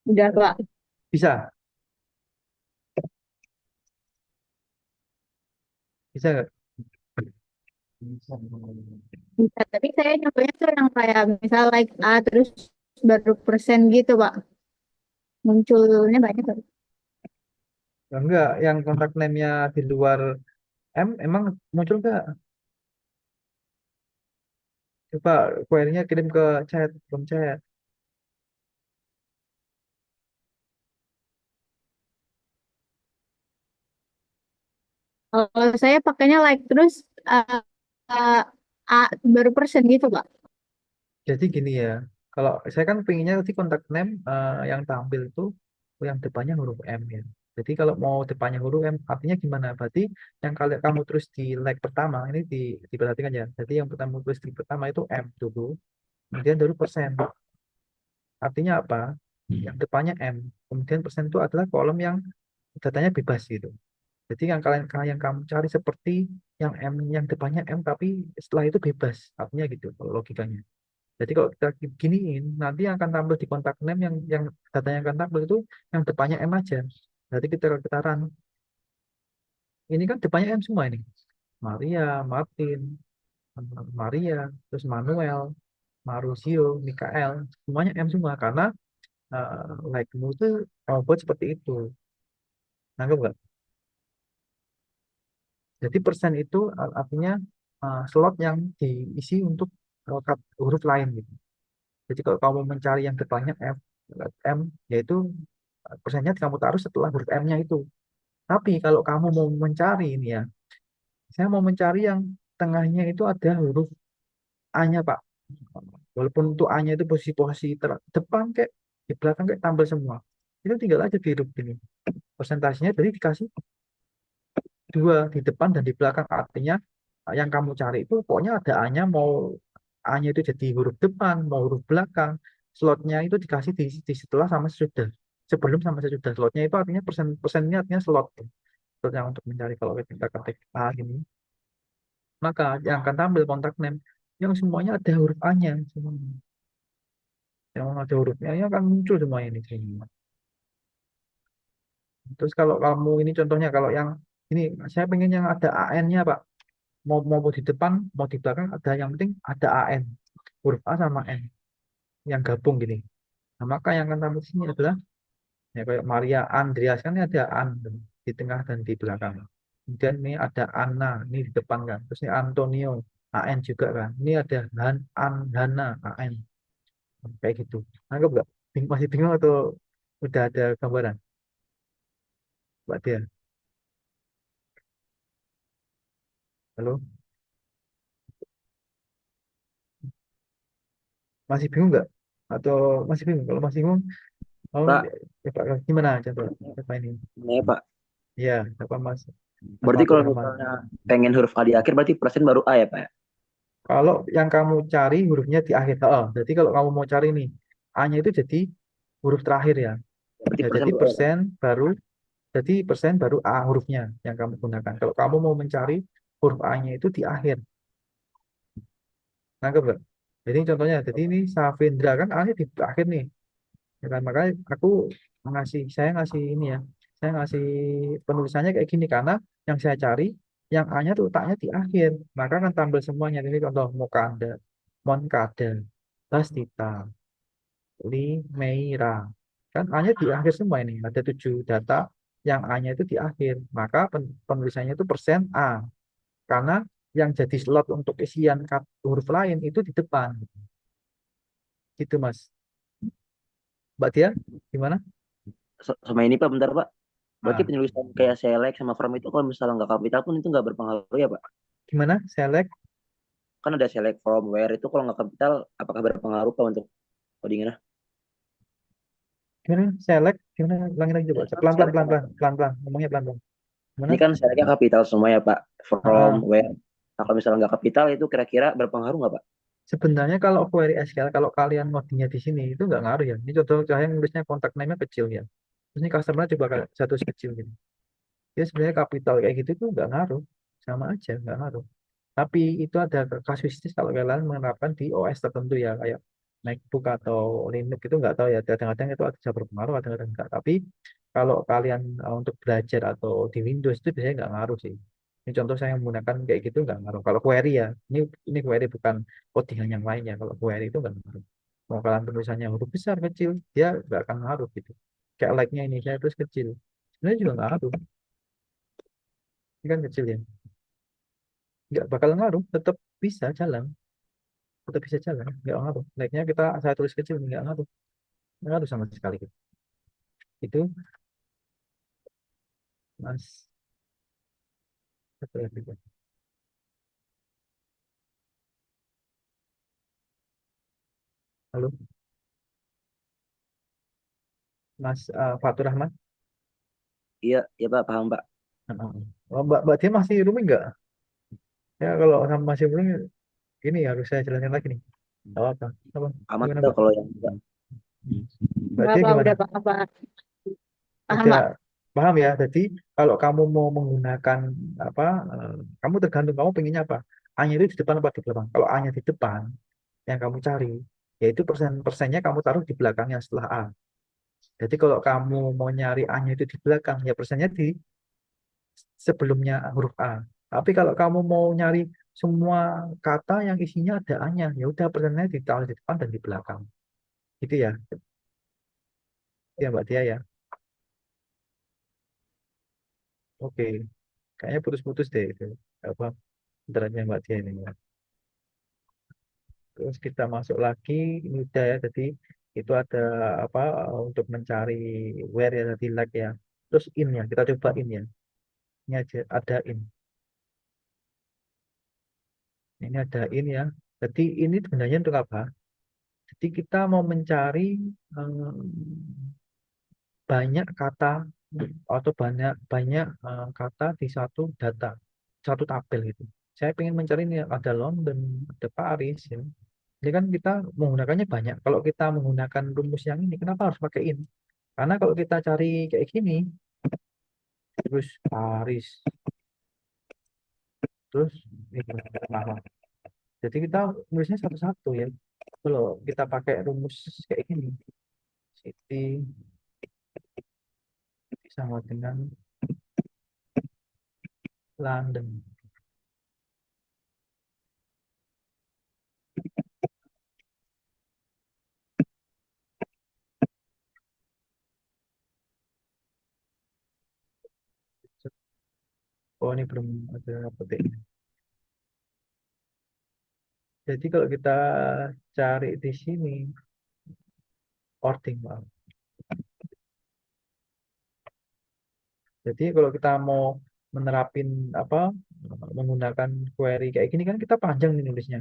[SPEAKER 2] Udah, Pak.
[SPEAKER 1] Bisa, bisa nggak?
[SPEAKER 2] Bisa, tapi saya nyobanya tuh yang kayak misal like A terus baru persen gitu, Pak. Munculnya banyak, Pak.
[SPEAKER 1] Enggak, yang kontak name-nya di luar M emang muncul nggak? Coba query-nya kirim ke chat, belum chat.
[SPEAKER 2] Kalau saya pakainya like terus uh, uh, A baru persen gitu, Pak.
[SPEAKER 1] Jadi gini ya, kalau saya kan pengennya nanti kontak name yang tampil itu yang depannya huruf M ya. Jadi kalau mau depannya huruf M, artinya gimana? Berarti yang kalau kamu tulis di like pertama, ini diperhatikan ya. Jadi yang pertama tulis di pertama itu M dulu, kemudian baru persen. Artinya apa? Yang depannya M, kemudian persen itu adalah kolom yang datanya bebas gitu. Jadi yang kalian yang kamu cari seperti yang M yang depannya M tapi setelah itu bebas, artinya gitu kalau logikanya. Jadi kalau kita giniin, nanti yang akan tampil di kontak name yang data yang akan tampil itu yang depannya M aja. Berarti kita run. Ini kan depannya M semua ini. Maria, Martin, Maria, terus Manuel, Marusio, Mikael, semuanya M semua karena like-mu itu buat seperti itu. Nangkep nggak? Jadi persen itu artinya slot yang diisi untuk huruf lain gitu. Jadi kalau kamu mencari yang depannya M, yaitu persennya kamu taruh setelah huruf M-nya itu. Tapi kalau kamu mau mencari ini ya, saya mau mencari yang tengahnya itu ada huruf A-nya, Pak. Walaupun untuk A-nya itu posisi-posisi depan kayak di belakang kayak tampil semua. Itu tinggal aja di huruf ini. Persentasenya jadi dikasih dua di depan dan di belakang. Artinya yang kamu cari itu pokoknya ada A-nya, mau A-nya itu jadi huruf depan, mau huruf belakang. Slotnya itu dikasih di setelah sama sesudah. Sebelum sama sesudah. Slotnya itu artinya persennya artinya slot. Slotnya untuk mencari kalau kita ketik A ini. Maka yang akan tampil kontak name yang semuanya ada huruf A-nya. Semuanya. Yang ada hurufnya ya akan muncul semua ini. Semua. Terus kalau kamu ini contohnya kalau yang ini saya pengen yang ada AN-nya Pak. Mau di depan, mau di belakang ada yang penting ada AN. Huruf A sama N yang gabung gini. Nah, maka yang akan tampil di sini adalah ya kayak Maria Andreas kan ini ada An di tengah dan di belakang. Kemudian ini ada Anna, ini di depan kan. Terus ini Antonio, AN juga kan. Ini ada Hana, AN. Kayak gitu. Anggap nggak? Masih bingung atau udah ada gambaran? Mbak Dia, halo? Masih bingung nggak? Atau masih bingung? Kalau masih bingung, oh,
[SPEAKER 4] Pak,
[SPEAKER 1] ya, Pak, gimana coba? Coba ini.
[SPEAKER 4] ini Pak.
[SPEAKER 1] Ya, apa Mas? Apa
[SPEAKER 4] Berarti kalau
[SPEAKER 1] kurang aman?
[SPEAKER 4] misalnya pengen huruf A di akhir berarti persen baru A ya Pak ya?
[SPEAKER 1] Kalau yang kamu cari hurufnya di akhir, jadi kalau kamu mau cari nih, A-nya itu jadi huruf terakhir ya.
[SPEAKER 4] Berarti
[SPEAKER 1] Ya,
[SPEAKER 4] persen
[SPEAKER 1] jadi
[SPEAKER 4] baru A ya Pak?
[SPEAKER 1] persen baru A hurufnya yang kamu gunakan. Kalau kamu mau mencari huruf A-nya itu di akhir, nangkep nggak? Jadi contohnya, jadi ini Savendra kan A-nya di akhir nih, ya kan? Makanya saya ngasih ini ya, saya ngasih penulisannya kayak gini karena yang saya cari, yang A-nya tuh letaknya di akhir, maka kan tampil semuanya. Ini contoh Mokanda, Moncada, Bastita, Limeira. Kan A-nya di akhir semua ini. Ada 7 data yang A-nya itu di akhir. Maka penulisannya itu persen A. Karena yang jadi slot untuk isian huruf lain itu di depan. Gitu, Mas. Mbak Tia, gimana?
[SPEAKER 4] Sama ini Pak, bentar Pak. Berarti
[SPEAKER 1] Ah,
[SPEAKER 4] penulisan kayak select sama from itu kalau misalnya nggak kapital pun itu nggak berpengaruh ya Pak?
[SPEAKER 1] gimana? Select.
[SPEAKER 4] Kan ada select from where itu kalau nggak kapital apakah berpengaruh Pak untuk codingnya?
[SPEAKER 1] Gimana? Select. Gimana? Ulangin lagi coba.
[SPEAKER 4] Ini kan
[SPEAKER 1] Pelan-pelan,
[SPEAKER 4] select
[SPEAKER 1] pelan-pelan. Pelan-pelan. Ngomongnya pelan-pelan. Gimana?
[SPEAKER 4] ini kan selectnya kapital semua ya Pak. From
[SPEAKER 1] Ah,
[SPEAKER 4] where. Nah, kalau misalnya nggak kapital itu kira-kira berpengaruh nggak Pak?
[SPEAKER 1] sebenarnya kalau query SQL, kalau kalian ngodingnya di sini, itu nggak ngaruh ya. Ini contoh saya nulisnya kontak name-nya kecil ya. Terus ini customer coba kayak satu kecil gitu. Ya sebenarnya kapital kayak gitu tuh nggak ngaruh, sama aja nggak ngaruh. Tapi itu ada kasuistis kalau kalian menerapkan di OS tertentu ya, kayak MacBook atau Linux itu nggak tahu ya, kadang-kadang itu bisa berpengaruh, kadang-kadang enggak. Tapi kalau kalian untuk belajar atau di Windows itu biasanya nggak ngaruh sih. Ini contoh saya menggunakan kayak gitu nggak ngaruh. Kalau query ya, ini query bukan codingan yang lainnya. Kalau query itu nggak ngaruh. Mau kalian tulisannya huruf besar kecil, dia nggak akan ngaruh gitu. Kayak like-nya ini saya terus kecil, sebenarnya juga nggak ngaruh. Ini kan kecil ya, nggak bakal ngaruh, tetap bisa jalan, nggak ngaruh. Like-nya saya tulis kecil nggak ngaruh sama sekali gitu. Itu Mas, satu lagi Pak. Halo, Mas Fatur Rahman.
[SPEAKER 4] Iya, iya Pak, paham Pak.
[SPEAKER 1] Heeh. Oh, Mbak Tia masih rooming nggak? Ya kalau sama masih rooming, ini harus saya jelasin lagi nih. Apa? Apa?
[SPEAKER 4] Aman
[SPEAKER 1] Gimana
[SPEAKER 4] tuh
[SPEAKER 1] Mbak?
[SPEAKER 4] kalau yang enggak.
[SPEAKER 1] Mbak
[SPEAKER 2] Enggak
[SPEAKER 1] Tia
[SPEAKER 2] Pak,
[SPEAKER 1] gimana?
[SPEAKER 2] udah Pak, apa? Paham
[SPEAKER 1] Udah
[SPEAKER 2] Pak?
[SPEAKER 1] paham ya? Jadi kalau kamu mau menggunakan apa, kamu tergantung kamu pengennya apa. A-nya itu di depan apa di belakang? Kalau A-nya di depan, yang kamu cari, yaitu persennya kamu taruh di belakangnya setelah A. Jadi kalau kamu mau nyari A-nya itu di belakang, ya persennya di sebelumnya huruf A. Tapi kalau kamu mau nyari semua kata yang isinya ada A-nya, ya udah persennya ditaruh di depan dan di belakang. Gitu ya, ya Mbak Tia ya. Oke, kayaknya putus-putus deh itu. Apa internetnya Mbak Tia ini ya. Terus kita masuk lagi, ini udah ya. Jadi itu ada apa untuk mencari where ya tadi like ya. Terus in ya, kita coba in ya. Ini aja ada in. Ini ada in ya. Jadi ini sebenarnya untuk apa? Jadi kita mau mencari banyak kata atau banyak banyak kata di satu data, satu tabel itu. Saya ingin mencari ini ada London, ada Paris ya. Ini kan kita menggunakannya banyak. Kalau kita menggunakan rumus yang ini, kenapa harus pakai in? Karena kalau kita cari kayak gini, terus Paris, terus ini, lama. Jadi kita nulisnya satu-satu ya. Kalau kita pakai rumus kayak gini, city sama dengan London. Oh ini belum ada petik. Jadi kalau kita cari di sini, ording Pak. Jadi kalau kita mau menerapin apa menggunakan query kayak gini kan kita panjang nih nulisnya.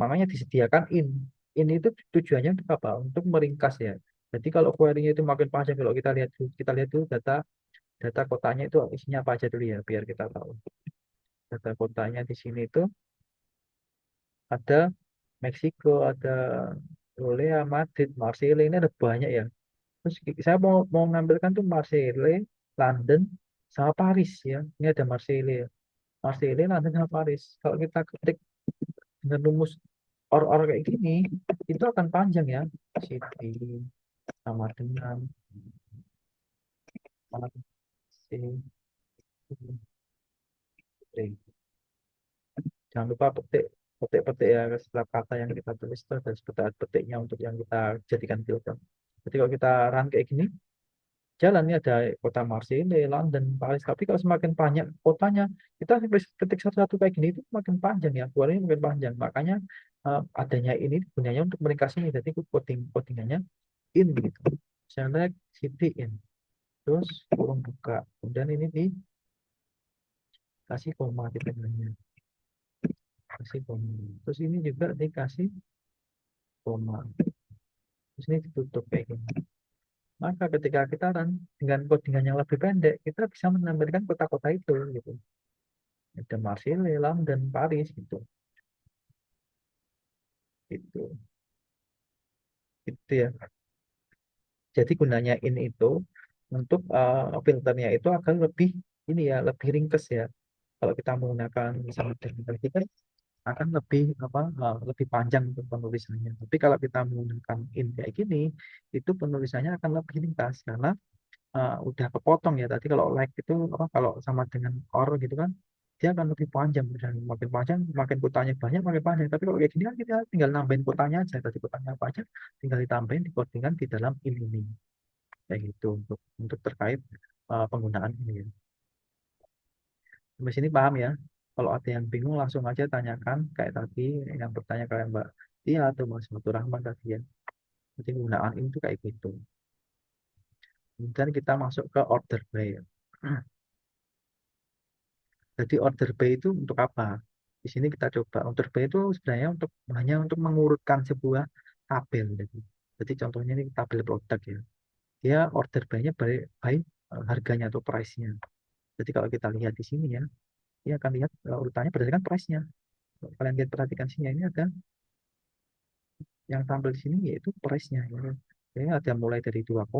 [SPEAKER 1] Makanya disediakan in. In itu tujuannya untuk apa? Untuk meringkas ya. Jadi kalau query-nya itu makin panjang, kalau kita lihat dulu data data kotanya itu isinya apa aja dulu ya, biar kita tahu. Data kotanya di sini itu ada Meksiko, ada Lolea, Madrid, Marseille, ini ada banyak ya. Terus saya mau mengambilkan tuh Marseille, London, sama Paris ya. Ini ada Marseille ya. Marseille, London, sama Paris. Kalau kita ketik dengan rumus or kayak gini, itu akan panjang ya. City sama dengan Marseille. Jangan lupa petik ya setiap kata yang kita tulis itu ada sebutan petiknya untuk yang kita jadikan filter. Jadi kalau kita run kayak gini, jalan ini ada kota Marseille, London, Paris. Tapi kalau semakin banyak kotanya, kita ketik satu-satu kayak gini itu makin panjang ya, keluarnya makin panjang. Makanya adanya ini gunanya untuk meringkas ini. Jadi codingannya in gitu. Select city in, terus kurung buka. Kemudian ini dikasih koma di tengahnya, kasih koma. Terus ini juga dikasih koma. Terus ini ditutup kayak gini. Maka ketika kita run dengan codingan yang lebih pendek, kita bisa menampilkan kota-kota itu gitu. Ada Marseille, London, Paris gitu. Itu, itu ya. Jadi gunanya ini itu untuk filternya itu akan lebih ini ya, lebih ringkas ya. Kalau kita menggunakan misalnya tadi kan akan lebih lebih panjang untuk penulisannya. Tapi kalau kita menggunakan int kayak gini, itu penulisannya akan lebih ringkas karena udah kepotong ya. Tadi kalau like itu kalau sama dengan or gitu kan, dia akan lebih panjang dan makin panjang, makin kotanya banyak, makin panjang. Tapi kalau kayak gini kan kita tinggal nambahin kotanya aja. Tadi kotanya apa aja, tinggal ditambahin, dikotingkan di dalam ini kayak gitu untuk terkait penggunaan ini ya. Sampai sini paham ya? Kalau ada yang bingung langsung aja tanyakan kayak tadi yang bertanya kayak Mbak Tia atau Mas Fatur Rahman tadi ya. Jadi penggunaan ini tuh kayak gitu. Kemudian kita masuk ke order by. Jadi order by itu untuk apa? Di sini kita coba order by itu sebenarnya hanya untuk mengurutkan sebuah tabel. Jadi contohnya ini tabel produk ya. Dia order by-nya by harganya atau price-nya. Jadi kalau kita lihat di sini ya, dia akan lihat urutannya berdasarkan price-nya. Kalau kalian lihat perhatikan sini ini ada yang tampil di sini yaitu price-nya ya. Jadi ada mulai dari 2,5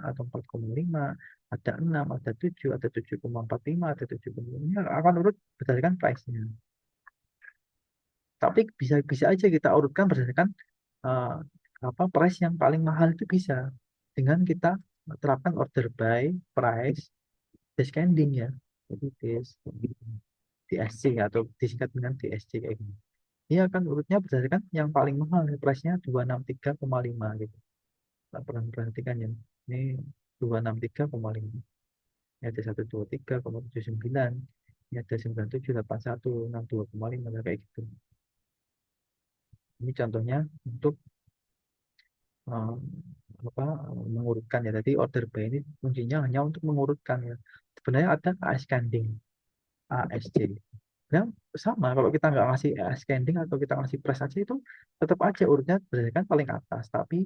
[SPEAKER 1] atau 4,5, ada 6, ada 7, ada 7,45, ada 7,5. Ini akan urut berdasarkan price-nya. Tapi bisa bisa aja kita urutkan berdasarkan eh, price yang paling mahal itu bisa dengan kita terapkan order by price descending ya. Jadi DSC atau disingkat dengan DSC kayak gini. Ini akan urutnya berdasarkan yang paling mahal, price-nya 263,5 gitu. Tak pernah perhatikan ya. Ini 263,5. Ini ada 123,79. Ini ada 978162,5 kayak gitu. Ini contohnya untuk eh, mengurutkan ya. Jadi order by ini kuncinya hanya untuk mengurutkan ya. Sebenarnya ada ascending, ASC. Ya, sama kalau kita nggak ngasih ascending atau kita ngasih press aja itu tetap aja urutnya berdasarkan paling atas. Tapi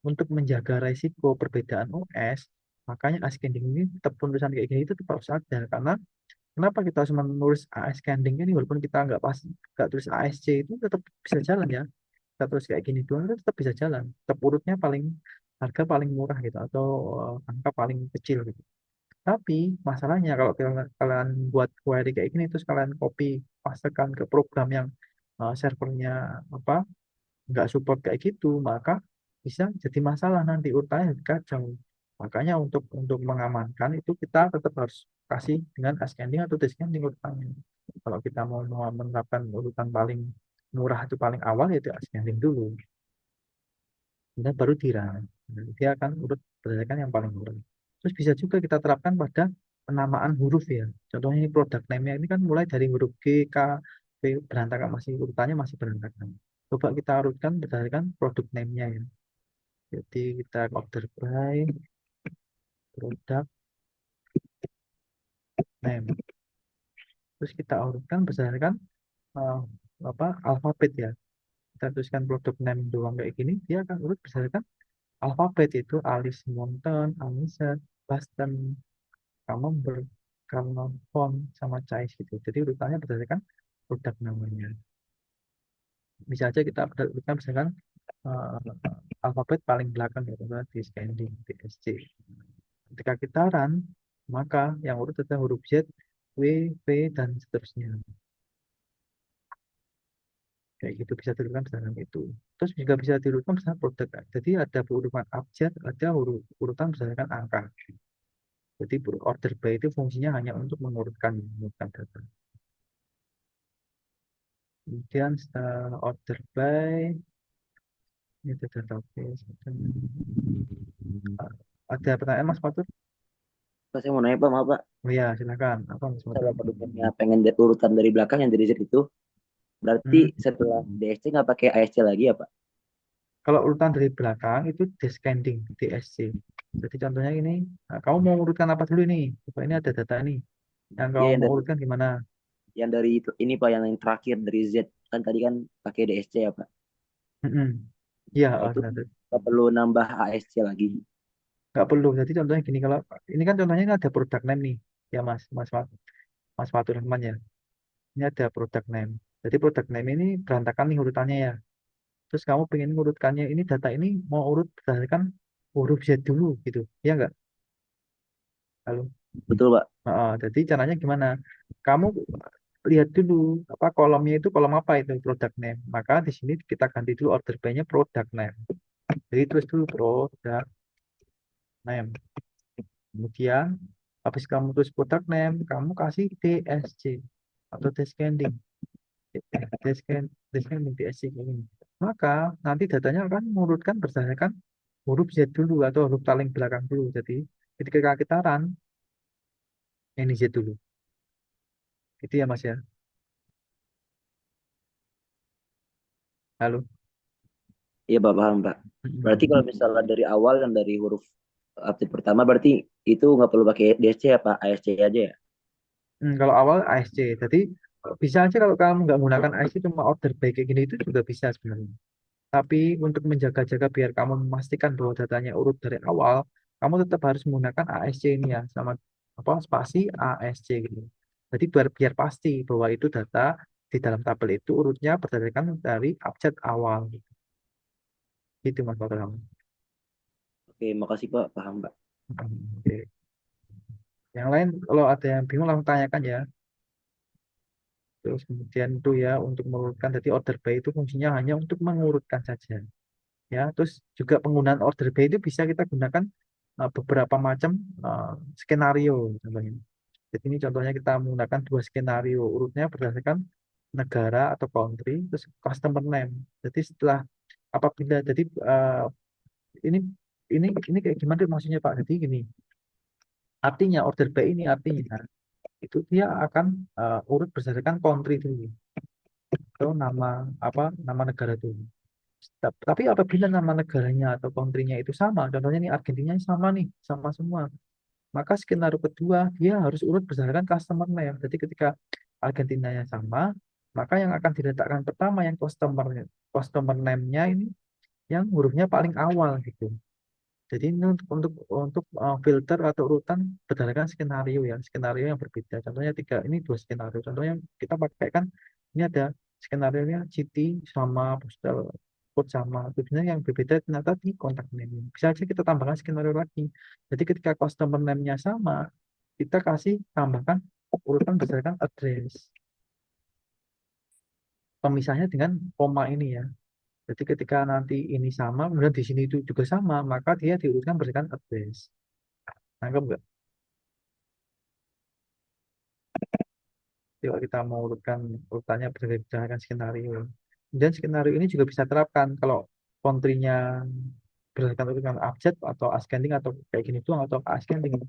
[SPEAKER 1] untuk menjaga resiko perbedaan OS, makanya ascending ini tetap penulisan kayak gini itu tetap harus ada. Karena kenapa kita harus menulis ascending ini walaupun kita nggak tulis ASC itu tetap bisa jalan ya. Kita tulis kayak gini doang itu tetap bisa jalan. Tetap urutnya harga paling murah gitu atau angka paling kecil gitu. Tapi masalahnya kalau kalian buat query kayak gini terus kalian copy pastekan ke program yang servernya apa nggak support kayak gitu, maka bisa jadi masalah nanti urutannya jadi kacau. Makanya untuk mengamankan itu kita tetap harus kasih dengan ascending atau descending urutannya. Kalau kita mau menerapkan urutan paling murah itu paling awal yaitu ascending dulu, dan baru dirun. Dia akan urut berdasarkan yang paling murah. Terus bisa juga kita terapkan pada penamaan huruf ya. Contohnya ini produk name-nya ini kan mulai dari huruf G, K, P berantakan masih urutannya masih berantakan. Coba kita urutkan berdasarkan produk name-nya ya. Jadi kita order by produk name. Terus kita urutkan berdasarkan eh, alfabet ya. Kita tuliskan produk name doang kayak gini, dia akan urut berdasarkan alfabet itu Alice Mountain, Aniset, Boston, Camembert, Carnot, Font, sama Chais gitu. Jadi urutannya berdasarkan produk namanya. Bisa aja kita urutkan berdasarkan alfabet paling belakang ya, misalnya di scanning, di SC. Ketika kita run, maka yang urut adalah huruf Z, W, P, dan seterusnya. Kayak gitu bisa diurutkan berdasarkan itu. Terus juga bisa diurutkan berdasarkan produk. Jadi ada urutan abjad, ada urutan berdasarkan angka. Jadi order by itu fungsinya hanya untuk mengurutkan data. Kemudian setelah order by, ini ada database. Ada pertanyaan Mas Fatur?
[SPEAKER 4] Pak, saya mau nanya Pak, maaf Pak.
[SPEAKER 1] Oh ya, silakan. Apa Mas Fatur?
[SPEAKER 4] Kalau produknya pengen urutan dari belakang yang dari Z itu, berarti
[SPEAKER 1] Hmm.
[SPEAKER 4] setelah DSC nggak pakai ASC lagi ya Pak?
[SPEAKER 1] Kalau urutan dari belakang itu descending, DSC. Jadi contohnya ini, nah, kamu mau urutkan apa dulu ini? Coba ini ada data nih. Yang
[SPEAKER 4] Iya
[SPEAKER 1] kamu
[SPEAKER 4] yang
[SPEAKER 1] mau
[SPEAKER 4] dari
[SPEAKER 1] urutkan gimana?
[SPEAKER 4] ini Pak, yang terakhir dari Z kan tadi kan pakai DSC ya Pak.
[SPEAKER 1] Mm-mm. Iya,
[SPEAKER 4] Nah itu
[SPEAKER 1] benar.
[SPEAKER 4] nggak perlu nambah ASC lagi.
[SPEAKER 1] Nggak perlu. Jadi contohnya gini, kalau ini kan contohnya ini ada product name nih, ya Mas Fatur Rahman ya. Ini ada product name. Jadi product name ini berantakan nih urutannya ya. Terus kamu pengen ngurutkannya ini data ini mau urut berdasarkan huruf Z dulu gitu. Ya enggak? Halo.
[SPEAKER 4] Betul Pak.
[SPEAKER 1] Jadi caranya gimana? Kamu lihat dulu apa kolomnya itu kolom apa itu product name. Maka di sini kita ganti dulu order by-nya product name. Jadi tulis dulu product name. Kemudian habis kamu tulis product name, kamu kasih DSC atau descending. Descending DSC ini. Maka nanti datanya akan mengurutkan berdasarkan huruf Z dulu atau huruf paling belakang dulu. Jadi ketika kita run, ini Z dulu. Itu ya Mas ya. Halo.
[SPEAKER 4] Iya Pak, paham Pak. Berarti kalau misalnya dari awal yang dari huruf aktif pertama berarti itu nggak perlu pakai DSC ya Pak, ASC aja ya?
[SPEAKER 1] Kalau awal ASC, jadi bisa aja kalau kamu nggak menggunakan ASC cuma order by kayak gini itu juga bisa sebenarnya. Tapi untuk menjaga-jaga biar kamu memastikan bahwa datanya urut dari awal, kamu tetap harus menggunakan ASC ini ya, sama apa spasi ASC gitu. Jadi biar pasti bahwa itu data di dalam tabel itu urutnya berdasarkan dari abjad awal gitu. Gitu Mas kalau kamu.
[SPEAKER 4] Oke, makasih Pak, paham Pak.
[SPEAKER 1] Oke. Yang lain kalau ada yang bingung langsung tanyakan ya. Terus kemudian itu ya untuk mengurutkan, jadi order by itu fungsinya hanya untuk mengurutkan saja. Ya, terus juga penggunaan order by itu bisa kita gunakan beberapa macam uh, skenario contohnya. Jadi ini contohnya kita menggunakan dua skenario urutnya berdasarkan negara atau country, terus customer name. Jadi setelah apabila jadi ini ini kayak gimana tuh maksudnya Pak? Jadi gini, artinya order by ini artinya itu dia akan urut berdasarkan country dulu atau nama apa nama negara dulu. Tapi apabila nama negaranya atau country-nya itu sama, contohnya nih Argentina sama nih, sama semua. Maka skenario kedua dia harus urut berdasarkan customer name. Jadi ketika Argentinanya sama, maka yang akan diletakkan pertama yang customer name-nya ini yang hurufnya paling awal gitu. Jadi ini untuk filter atau urutan berdasarkan skenario ya, skenario yang berbeda. Contohnya tiga, ini dua skenario. Contohnya kita pakai kan ini ada skenario nya GT sama postal code sama. Sebenarnya yang berbeda ternyata di kontak name. Bisa aja kita tambahkan skenario lagi. Jadi ketika customer name-nya sama, kita kasih tambahkan urutan berdasarkan address. Pemisahnya dengan koma ini ya. Jadi ketika nanti ini sama, kemudian di sini itu juga sama, maka dia diurutkan berdasarkan address. Nangkep nggak? Kalau kita mau urutkan urutannya berdasarkan skenario. Dan skenario ini juga bisa terapkan kalau country-nya berdasarkan urutan abjad atau ascending atau kayak gini doang atau ascending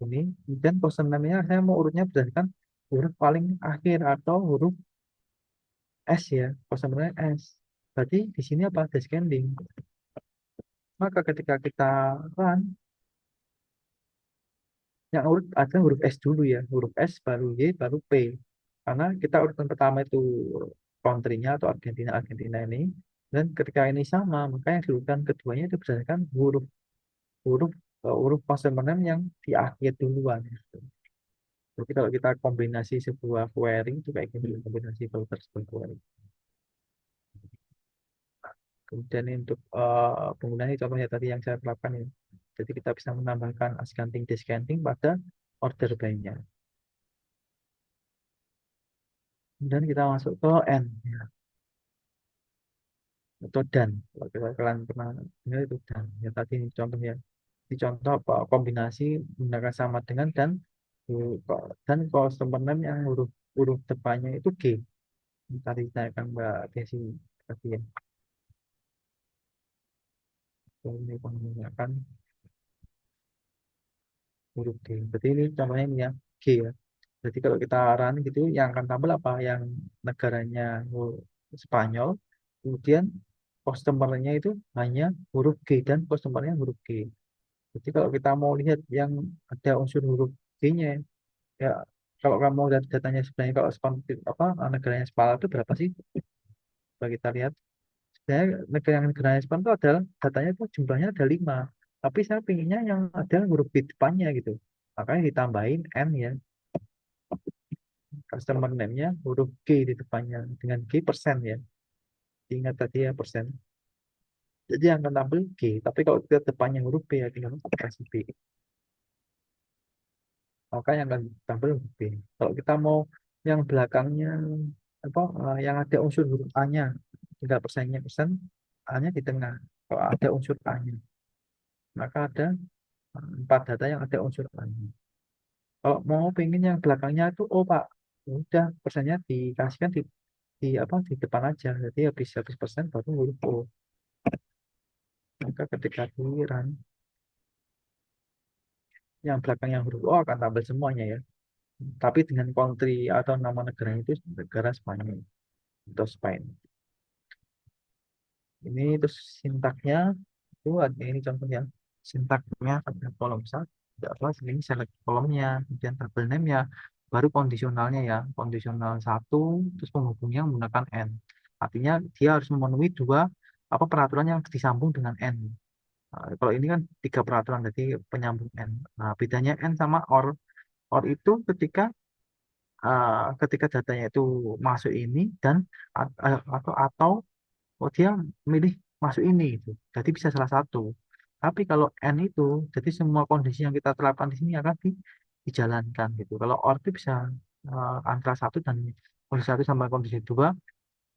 [SPEAKER 1] ini. Dan person name-nya saya mau urutnya berdasarkan huruf paling akhir atau huruf S ya, person name S. Berarti di sini apa? Descending. Maka ketika kita run, yang urut ada huruf S dulu ya, huruf S baru Y baru P. Karena kita urutan pertama itu country-nya atau Argentina ini, dan ketika ini sama, maka yang diurutan keduanya itu berdasarkan huruf huruf huruf consonant yang di akhir duluan. Gitu. Jadi kalau kita kombinasi sebuah query itu kayak gini, kombinasi filter sebuah query. Kemudian untuk penggunaan ini contohnya tadi yang saya terapkan ini. Jadi kita bisa menambahkan ascanting descanting pada order by-nya. Kemudian kita masuk ke N ya, atau dan. Kalau kalian pernah dengar itu dan. Ya tadi contohnya. Di contoh apa kombinasi menggunakan sama dengan dan customer name yang huruf huruf depannya itu G. Tadi saya akan Mbak Desi tadi ya. Ini menggunakan huruf G. Berarti ini contohnya ini ya G ya. Jadi kalau kita run gitu yang akan tampil apa? Yang negaranya huruf Spanyol, kemudian customer-nya itu hanya huruf G dan customer-nya huruf G. Jadi kalau kita mau lihat yang ada unsur huruf G-nya ya kalau kamu lihat datanya sebenarnya kalau apa negaranya Spanyol itu berapa sih? Coba kita lihat. Sebenarnya negaranya Spanyol itu adalah datanya itu jumlahnya ada 5. Tapi saya pinginnya yang ada huruf B depannya gitu. Makanya ditambahin N ya. Customer name-nya huruf G di depannya dengan G persen ya. Ingat tadi ya persen. Jadi yang akan tampil G. Tapi kalau kita depannya huruf B ya tinggal kasih B. Maka yang akan tampil huruf B. Kalau kita mau yang belakangnya apa yang ada unsur huruf A-nya, tinggal persennya persen, A-nya di tengah. Kalau ada unsur A-nya, maka ada empat data yang ada unsur A-nya. Kalau mau pengen yang belakangnya itu O Pak, ya udah persennya dikasihkan di apa di depan aja. Jadi habis persen baru huruf O. Maka ketika di run, yang belakangnya huruf O akan tampil semuanya ya. Tapi dengan country atau nama negara itu negara Spanyol atau Spain. Ini terus sintaknya itu ada ini contohnya. Sintaknya ada kolom satu, tidak apa ini select kolomnya, kemudian tabel name-nya, baru kondisionalnya ya, kondisional satu, terus penghubungnya menggunakan n. Artinya dia harus memenuhi dua apa peraturan yang disambung dengan n. Nah, kalau ini kan tiga peraturan, jadi penyambung n. Nah, bedanya n sama or. Or itu ketika datanya itu masuk ini dan atau oh dia milih masuk ini itu. Jadi bisa salah satu. Tapi kalau N itu, jadi semua kondisi yang kita terapkan di sini akan dijalankan gitu. Kalau OR itu bisa antara satu dan kondisi satu sampai kondisi dua.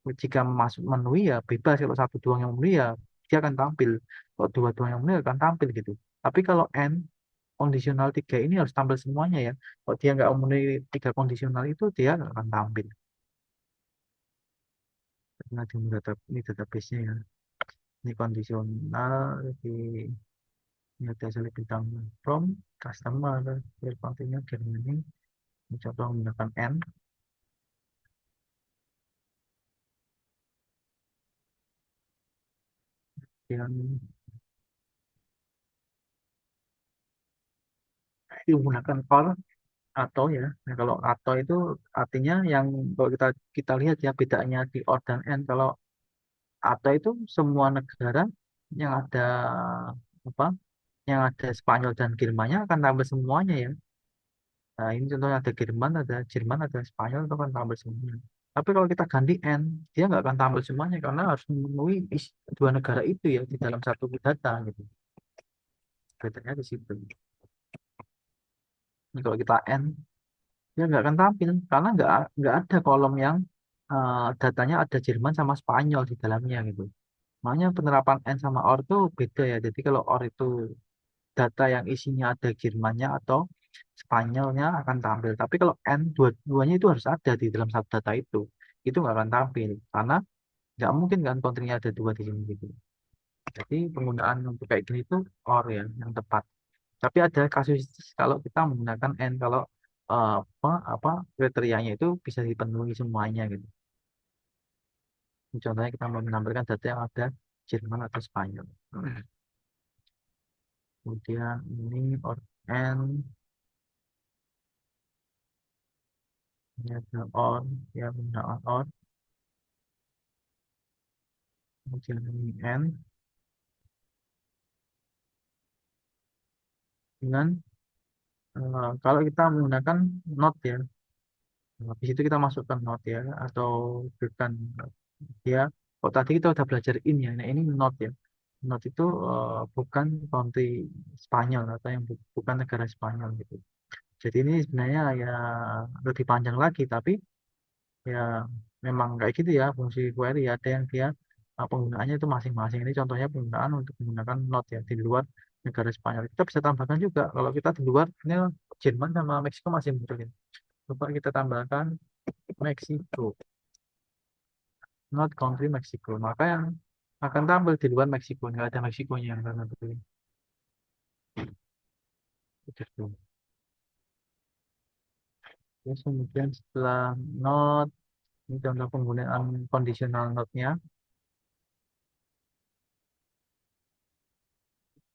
[SPEAKER 1] Jika masuk memenuhi ya bebas. Kalau satu doang yang memenuhi ya dia akan tampil. Kalau dua doang yang memenuhi akan tampil gitu. Tapi kalau N kondisional tiga ini harus tampil semuanya ya. Kalau dia nggak memenuhi tiga kondisional itu dia nggak akan tampil. Karena ini database-nya ya. Ini kondisional di ini ada select bintang from customer dari kontennya ini mencoba menggunakan n yang menggunakan for atau ya. Nah, kalau atau itu artinya yang kalau kita kita lihat ya bedanya di or dan n. Kalau atau itu semua negara yang ada apa yang ada Spanyol dan Jermannya akan tampil semuanya ya. Nah, ini contohnya ada Jerman, ada Spanyol itu akan tampil semuanya. Tapi kalau kita ganti N, dia nggak akan tampil semuanya karena harus memenuhi dua negara itu ya di dalam satu data gitu. Bedanya di situ. Ini kalau kita N, dia nggak akan tampil karena nggak ada kolom yang datanya ada Jerman sama Spanyol di dalamnya gitu. Makanya penerapan N sama OR itu beda ya. Jadi kalau OR itu data yang isinya ada Jermannya atau Spanyolnya akan tampil. Tapi kalau N dua-duanya itu harus ada di dalam satu data itu nggak akan tampil karena nggak mungkin kan country-nya ada dua di sini gitu. Jadi penggunaan untuk kayak gini itu OR ya yang tepat. Tapi ada kasus kalau kita menggunakan N kalau apa kriterianya itu bisa dipenuhi semuanya gitu. Contohnya kita mau menampilkan data yang ada Jerman atau Spanyol. Kemudian ini OR N. Ini ada on, ya penggunaan on, kemudian ini n, dengan kalau kita menggunakan not ya, habis itu kita masukkan not ya, atau bukan ya, kalau tadi kita udah belajar in ya, nah ini not ya, not itu bukan country Spanyol atau yang bukan negara Spanyol gitu. Jadi ini sebenarnya ya lebih panjang lagi, tapi ya memang kayak gitu ya fungsi query ya. Ada yang dia penggunaannya itu masing-masing. Ini contohnya penggunaan untuk menggunakan not ya di luar negara Spanyol. Kita bisa tambahkan juga kalau kita di luar ini Jerman sama Meksiko masih muncul ya. Coba kita tambahkan Meksiko, not country Meksiko. Maka yang akan tampil di luar Meksiko nggak ada Meksikonya yang akan tampil. Gitu. Terus kemudian setelah not ini contoh penggunaan conditional note-nya.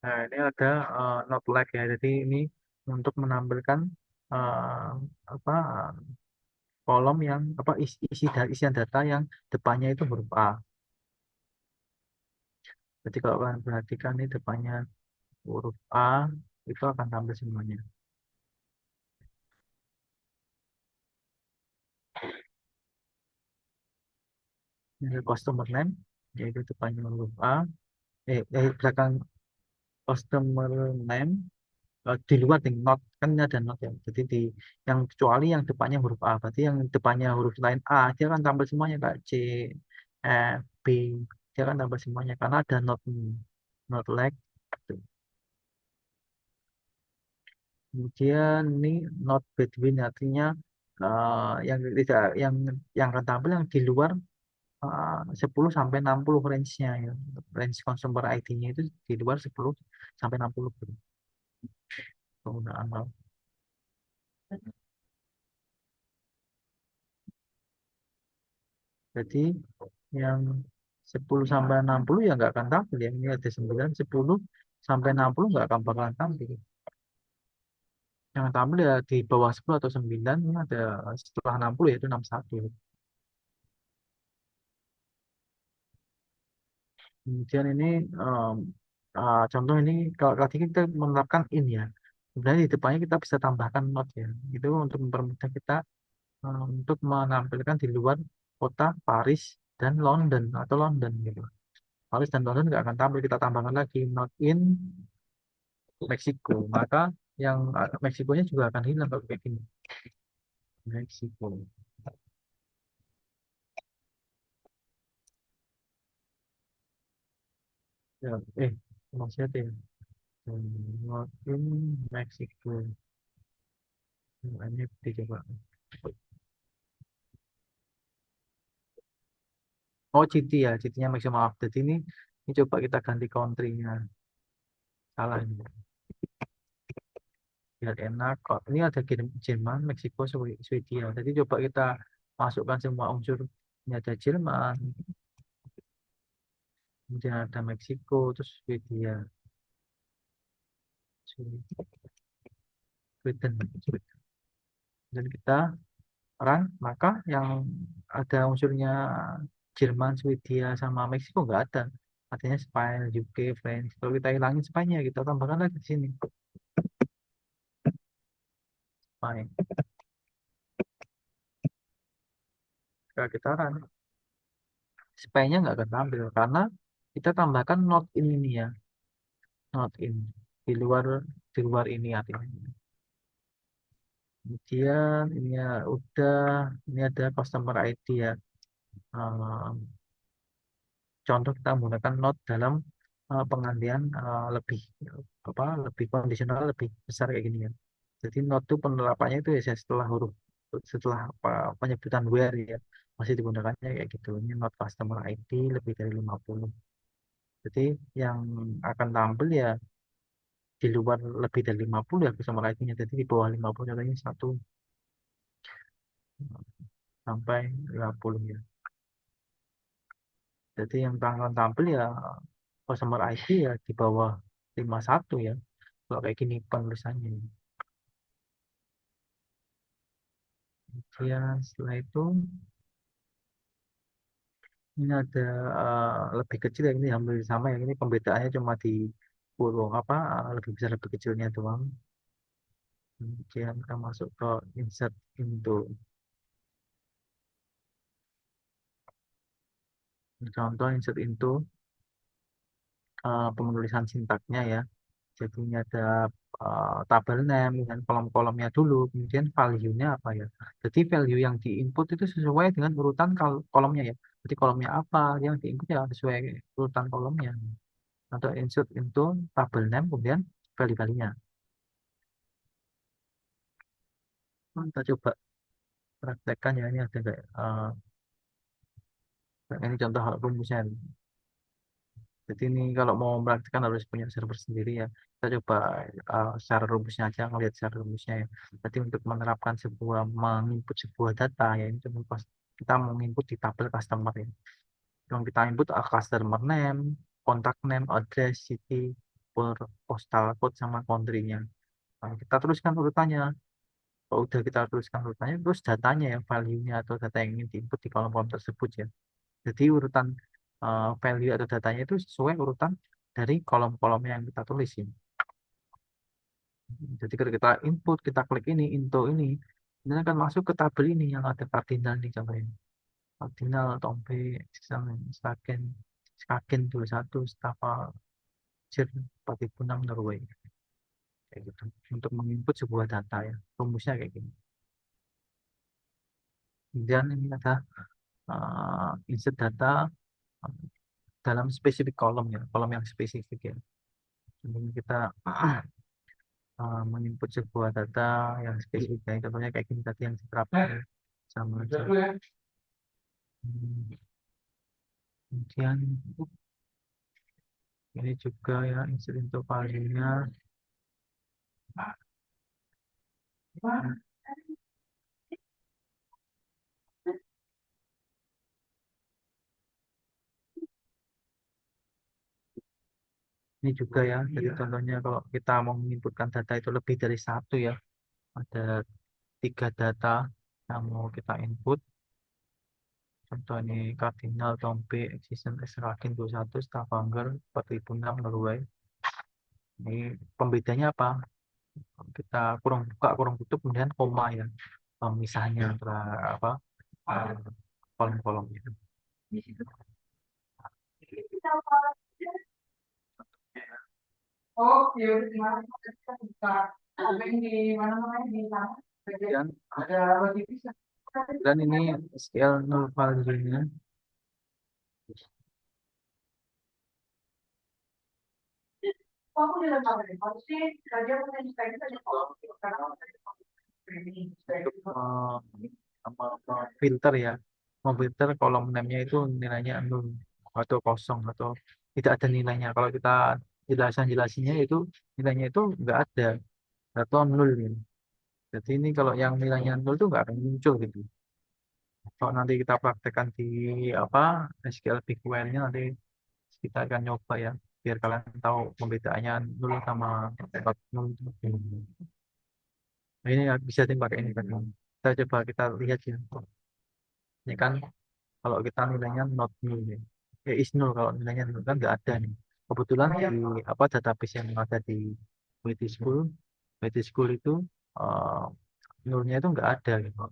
[SPEAKER 1] Nah, ini ada not like ya. Jadi ini untuk menampilkan eh, apa kolom yang apa isian data yang depannya itu huruf A. Jadi kalau kalian perhatikan ini depannya huruf A itu akan tampil semuanya. Ini ada customer name yaitu depannya huruf A. Belakang customer name di luar di not kan ini ada not ya. Jadi di yang kecuali yang depannya huruf A, berarti yang depannya huruf lain A dia akan tampil semuanya kayak C, F, B, dia akan tampil semuanya karena ada not ini, not like. Kemudian ini not between artinya yang tidak yang akan tampil yang di luar 10 sampai 60 range-nya ya. Range consumer ID-nya itu di luar 10 sampai 60 penggunaan not. Jadi yang 10 sampai 60 ya nggak akan tampil ya. Ini ada 9, 10 sampai 60 nggak akan bakalan tampil. Yang tampil ya di bawah 10 atau 9 ini ada setelah 60 yaitu 61. Kemudian ini contoh ini kalau tadi kita menerapkan in ya. Sebenarnya di depannya kita bisa tambahkan not ya. Itu untuk mempermudah kita untuk menampilkan di luar kota Paris dan London atau London gitu. Paris dan London nggak akan tampil, kita tambahkan lagi not in Meksiko. Maka yang Meksikonya juga akan hilang kalau kayak gini. Meksiko. Ya, maksudnya ya. Not in Mexico. Ini dicoba. Oh, GT ya, GT-nya maximum maaf. Jadi ini coba kita ganti country-nya. Salah ini. Biar enak kok. Ini ada Jerman, Meksiko, Swedia. Jadi coba kita masukkan semua unsur. Ini ada Jerman, kemudian ada Meksiko, terus Swedia, Sweden, Sweden. Dan kita run, maka yang ada unsurnya Jerman, Swedia, sama Meksiko nggak ada. Artinya Spain, UK, France. Kalau kita hilangin Spanyol, kita tambahkan lagi di sini. Spain. Kalau kita run, Spain-nya nggak akan tampil karena kita tambahkan not in ini ya, not in di luar ini artinya. Kemudian ini ya udah, ini ada customer ID ya. Eh, Contoh kita menggunakan not dalam pengandian lebih apa lebih kondisional lebih besar kayak gini ya. Jadi not itu penerapannya itu ya setelah huruf setelah penyebutan where ya masih digunakannya kayak gitu. Ini not customer ID lebih dari 50. Jadi yang akan tampil ya di luar lebih dari 50 ya customer ID-nya. Jadi di bawah 50 contohnya 1 sampai 50 ya. Jadi yang akan tampil ya customer ID ya di bawah 51 ya. Kalau kayak gini penulisannya. Kemudian setelah itu ini ada lebih kecil ya ini hampir sama ya. Ini pembedaannya cuma di kurung apa lebih besar lebih kecilnya doang. Kemudian kita masuk ke insert into. Contoh insert into penulisan sintaknya ya. Jadi ini ada tabel name dengan kolom-kolomnya dulu, kemudian value-nya apa ya. Jadi value yang diinput itu sesuai dengan urutan kolomnya ya. Jadi kolomnya apa yang diinput ya sesuai urutan kolomnya. Atau insert into tabel name kemudian value-value-nya. Kita coba praktekkan ya ini ada kayak ini contoh rumusnya. Jadi ini kalau mau mempraktikkan harus punya server sendiri ya. Kita coba secara rumusnya aja, ngelihat secara rumusnya ya. Jadi untuk menerapkan menginput sebuah data ya, ini contoh kita mau input di tabel customer ya. Yang kita input customer name, contact name, address, city, per postal code sama country-nya. Nah, kita tuliskan urutannya. Kalau udah kita tuliskan urutannya, terus datanya yang value-nya atau data yang ingin diinput di kolom-kolom tersebut ya. Jadi urutan value atau datanya itu sesuai urutan dari kolom-kolomnya yang kita tulisin. Jadi kalau kita input, kita klik ini akan masuk ke tabel ini yang ada kardinal nih contohnya. Kardinal, Tompe, Skagen, Skagen 21, Staffa, Jir 4006, Norway. kayak gitu untuk menginput sebuah data ya, rumusnya kayak gini. Kemudian ini ada insert data uh, dalam spesifik kolom ya, kolom yang spesifik ya. Kemudian kita menginput sebuah data yang spesifik ya. Contohnya kayak gini tadi yang diterapkan sama aja. Hmm, Kemudian ini juga ya insert untuk value-nya. Ini juga ya, jadi contohnya kalau kita mau menginputkan data itu lebih dari satu ya, ada 3 data yang mau kita input. Contoh ini Cardinal, Tompe, Excision, Extrakin 21, Stavanger 4006, Norway. Ini pembedanya apa? Kita kurang buka, kurang tutup, kemudian koma ya, pemisahnya antara apa eh, kolom-kolom itu. Dan dan ini SQL null value-nya. Untuk filter ya, memfilter kolom name-nya itu nilainya nol atau kosong atau tidak ada nilainya. Kalau kita jelasinnya itu nilainya itu nggak ada atau nol gitu. Jadi ini kalau yang nilainya nol itu nggak akan muncul gitu. Kalau nanti kita praktekkan di apa SQL BigQuery-nya, nanti kita akan nyoba ya biar kalian tahu pembedaannya nol sama nol itu. Nah, ini ya, bisa dipakai ini kan. Kita coba kita lihat ya. Ini kan kalau kita nilainya not nil ya. Is nil kalau nilainya nil kan nggak ada nih. Kebetulan di apa database yang ada di British School, British School itu eh, nolnya itu nggak ada gitu.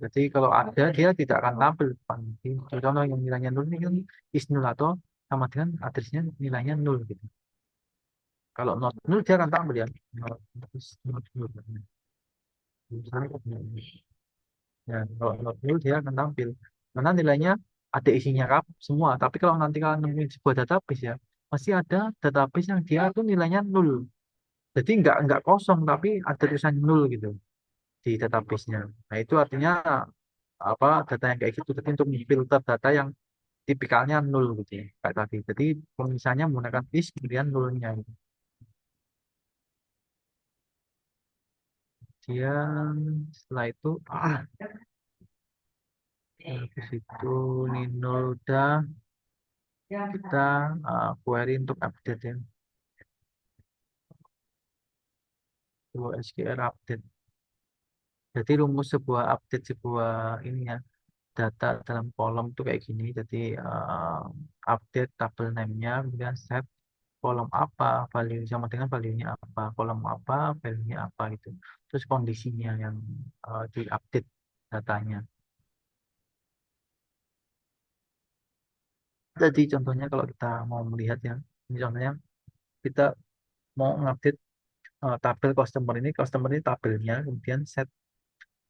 [SPEAKER 1] Jadi kalau ada dia tidak akan tampil depan. Jadi, contoh yang nilainya nol ini kan is nul atau sama dengan addressnya nilainya nol gitu. Kalau not nul dia akan tampil ya. Not nul. Ya, kalau not nul dia akan tampil. Karena nilainya ada isinya kap semua. Tapi kalau nanti kalian nemuin sebuah database ya, masih ada database yang dia tuh nilainya nol. Jadi nggak kosong, tapi ada tulisan nol gitu di database-nya. Nah itu artinya apa data yang kayak gitu. Jadi untuk filter data yang tipikalnya nol gitu ya, kayak tadi. Jadi misalnya menggunakan is kemudian nolnya gitu. Kemudian setelah itu habis itu ini nol udah kita query untuk update ya. Sebuah SQL update. Jadi rumus sebuah update sebuah ini ya data dalam kolom tuh kayak gini. Jadi update tabel name-nya, kemudian set kolom apa, value sama dengan value-nya apa, kolom apa, value-nya apa gitu. Terus kondisinya yang diupdate datanya. Jadi contohnya kalau kita mau melihat ya, ini contohnya kita mau ngupdate tabel customer ini tabelnya, kemudian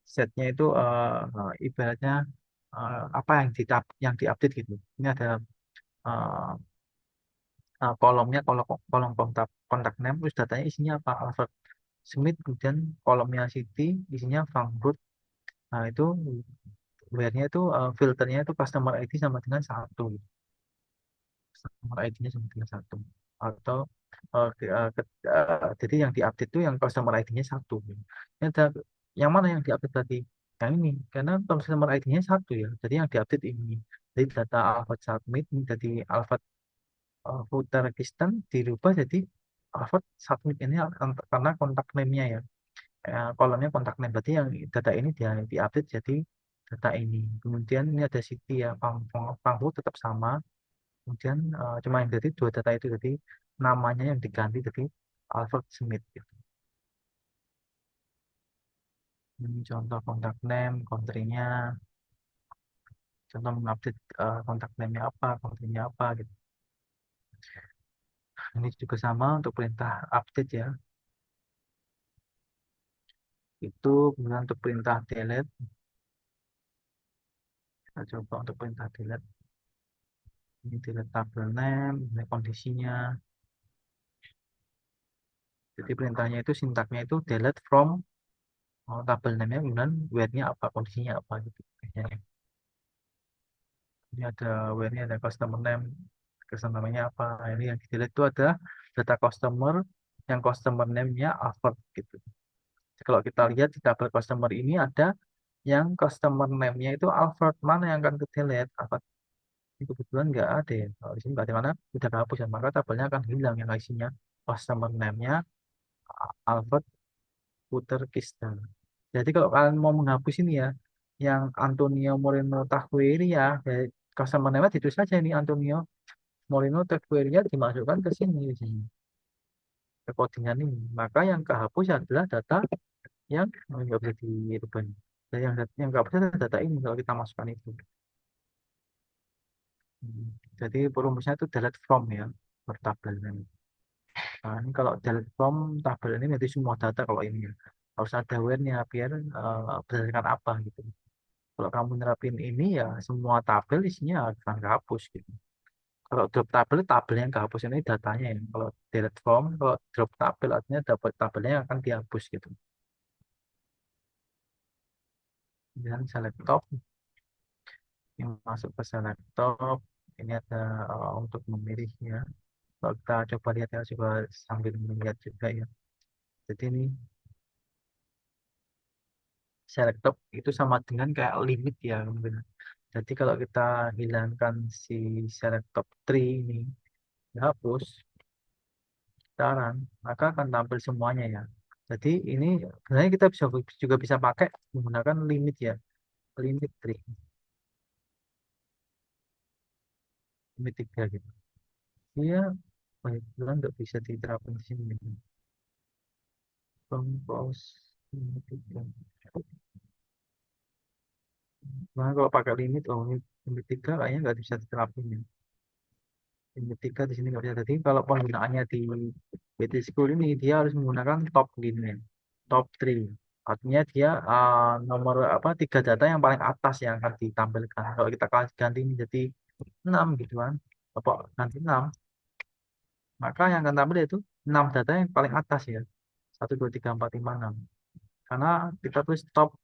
[SPEAKER 1] setnya itu ibaratnya apa yang diupdate gitu. Ini ada uh, kolomnya kolom kontak name, terus datanya isinya apa Alfred Smith, kemudian kolomnya City isinya Frankfurt. Nah itu where-nya itu filternya itu customer ID sama dengan satu, customer ID-nya sama dengan satu, atau jadi yang diupdate itu yang customer ID-nya satu. Ini ada yang mana yang diupdate tadi? Yang ini, karena customer ID-nya satu ya. Jadi yang diupdate ini. Jadi data Alfred Submit ini jadi Alfred footer register dirubah jadi Alfred Submit ini karena kontak name-nya ya. Kolomnya kontak name. Berarti yang data ini dia diupdate jadi data ini. Kemudian ini ada city ya, Frankfurt tetap sama. Kemudian cuma yang jadi 2 data itu jadi namanya yang diganti jadi Alfred Smith gitu. Ini contoh kontak name, country-nya, contoh mengupdate kontak name-nya apa, country-nya apa gitu. Ini juga sama untuk perintah update ya. Itu kemudian untuk perintah delete. Kita coba untuk perintah delete. Ini delete table name, ini kondisinya. Jadi perintahnya itu sintaknya itu delete from table name-nya, kemudian where-nya apa, kondisinya apa gitu. Biasanya. Ini ada where-nya, ada customer name, customer name-nya apa. Nah, ini yang di delete itu ada data customer yang customer name-nya Alfred gitu. Jadi kalau kita lihat di tabel customer ini ada yang customer name-nya itu Alfred, mana yang akan ke delete? Alfred ini kebetulan nggak ada ya. Kalau di sini nggak ada, mana udah kehapus ya, maka tabelnya akan hilang yang isinya customer name-nya Alfred Puter Kista. Jadi kalau kalian mau menghapus ini ya, yang Antonio Moreno Tahueria, ya customer name itu saja ini Antonio Moreno Tahueria dimasukkan ke sini di sini ke codingan ini. Maka yang kehapus adalah data yang nggak bisa dirubah. Dan yang nggak bisa adalah data ini kalau kita masukkan itu. Hmm. Jadi perumusnya itu delete from ya per tabel ini. Nah, ini kalau delete from tabel ini nanti semua data kalau ini ya. Harus ada where-nya biar berdasarkan apa gitu. Kalau kamu nerapin ini ya semua tabel isinya akan kehapus gitu. Kalau drop tabel, tabel yang kehapus ini datanya ya. Kalau delete from, kalau drop tabel artinya dapat tabelnya yang akan dihapus gitu. Dan select top, yang masuk ke select top, ini ada untuk memilih ya. Kalau kita coba lihat ya, coba sambil melihat juga ya. Jadi ini select top itu sama dengan kayak limit ya. Jadi kalau kita hilangkan si select top tree ini, dihapus, sekarang maka akan tampil semuanya ya. Jadi ini sebenarnya kita bisa juga bisa pakai menggunakan limit ya, limit tree, limit 3 gitu. Dia banyak bilang nggak bisa diterapkan di sini gitu. Compose limit 3. Nah, kalau pakai limit, oh ini limit 3 kayaknya nggak bisa diterapkan ya. Limit 3 di sini nggak bisa. Jadi kalau penggunaannya di BT School ini dia harus menggunakan top gini ya, top 3. Artinya dia nomor apa, tiga data yang paling atas yang akan ditampilkan. Kalau kita ganti ini jadi 6 gitu kan, apa ganti 6, maka yang akan tampil itu 6 data yang paling atas ya. 1, 2, 3, 4, 5, 6. Karena kita tulis top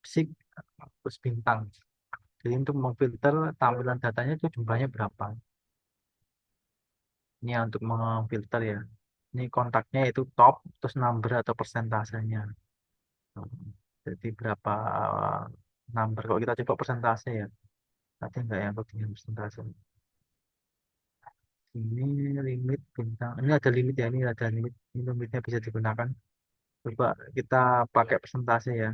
[SPEAKER 1] six terus bintang. Jadi untuk memfilter tampilan datanya itu jumlahnya berapa. Ini ya untuk memfilter ya. Ini kontaknya itu top terus number atau persentasenya. Jadi berapa number. Kalau kita coba persentase ya. Nanti enggak yang bagian persentase. Ini limit bintang. Ini ada limit ya. Ini ada limit. Ini limitnya bisa digunakan. Coba kita pakai persentase ya.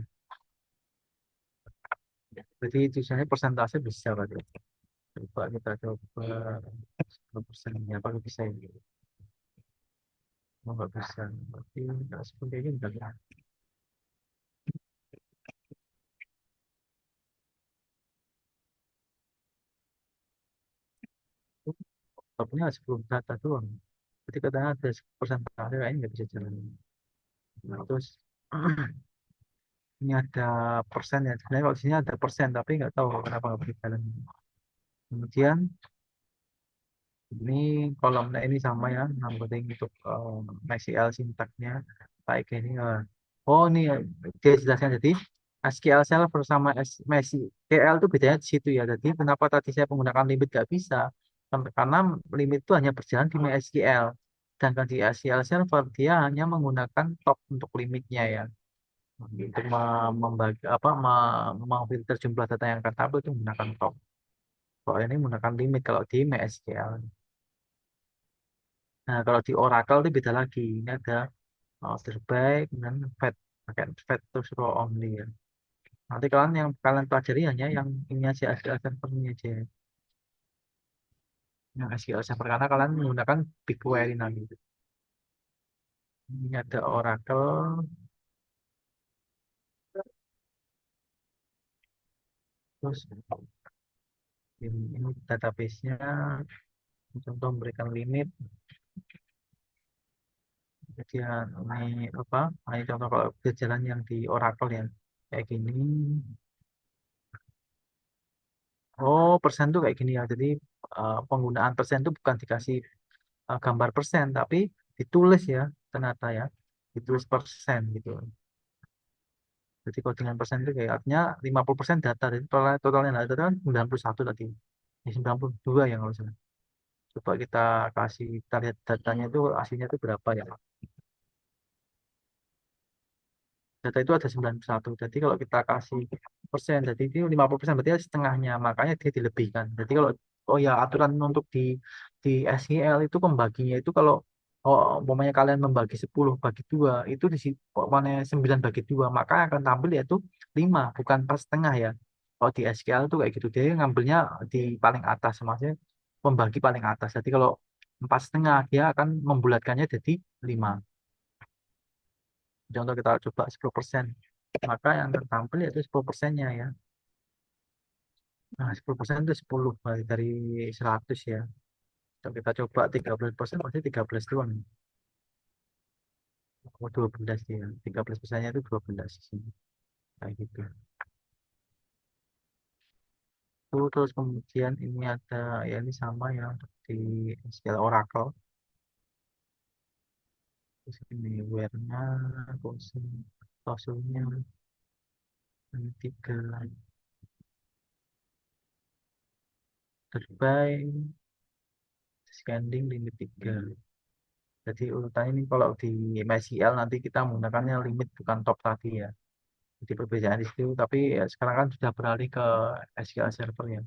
[SPEAKER 1] Jadi tulisannya persentase bisa berarti. Coba kita coba 10% ya. Apa bisa ini? Oh, nggak bisa. Berarti nggak seperti ini enggak ya. Tapi 10 data doang. Jadi katanya ada persentase kayaknya nggak bisa jalan. Nah, terus ini ada persen ya. Sebenarnya kalau di sini ada persen, tapi nggak tahu kenapa nggak bisa jalan. Kemudian ini kolomnya ini sama ya, yang penting untuk MySQL sintaknya kayak gini. Oh ini dia jelaskan, jadi SQL Server sama MySQL itu bedanya di situ ya. Jadi kenapa tadi saya menggunakan limit nggak bisa? Karena limit itu hanya berjalan di MySQL. Sedangkan di SQL Server dia hanya menggunakan top untuk limitnya ya. Untuk membagi apa memfilter jumlah data yang akan tampil itu menggunakan top. Kalau ini menggunakan limit kalau di MySQL. Nah, kalau di Oracle itu beda lagi. Ini ada terbaik dan fat, pakai fat terus row only ya. Nanti kalian yang kalian pelajari hanya yang ini aja, SQL Server ini aja. Yang SQL Server karena kalian menggunakan BigQuery nanti. Ini ada Oracle, terus ini database-nya, contoh memberikan limit. Kemudian ini apa? Nah, ini contoh kalau jalan yang di Oracle ya kayak gini. Oh, persen tuh kayak gini ya. Jadi penggunaan persen itu bukan dikasih gambar persen, tapi ditulis ya ternyata ya, ditulis persen gitu. Jadi kalau dengan persen itu kayak artinya 50% data, jadi totalnya data itu kan 91 tadi. Ini 92 ya kalau salah. Coba kita kasih, kita lihat datanya itu aslinya itu berapa ya. Data itu ada 91. Jadi kalau kita kasih persen, jadi itu 50% berarti setengahnya. Makanya dia dilebihkan. Jadi kalau oh ya aturan untuk di SQL itu pembaginya itu kalau oh umpamanya kalian membagi 10 bagi 2 itu di situ mana 9 bagi 2 maka akan tampil yaitu 5 bukan pas setengah ya. Kalau di SQL itu kayak gitu dia ngambilnya di paling atas maksudnya membagi paling atas. Jadi kalau 4,5 dia akan membulatkannya jadi 5. Contoh kita coba 10%. Maka yang tertampil yaitu 10%-nya ya. Nah, 10% itu 10 dari 100 ya. Kalau kita coba 13% pasti 13 doang. Oh, 12 ya. 13%-nya itu 12 di sini. Kayak gitu. Terus kemudian ini ada ya ini sama ya untuk di SQL Oracle. Terus ini where-nya, klausulnya, ini 3. Goodbye, scanning limit 3. Jadi urutannya ini kalau di MySQL nanti kita menggunakannya limit bukan top tadi ya. Jadi perbedaan di situ. Tapi ya, sekarang kan sudah beralih ke SQL Server ya.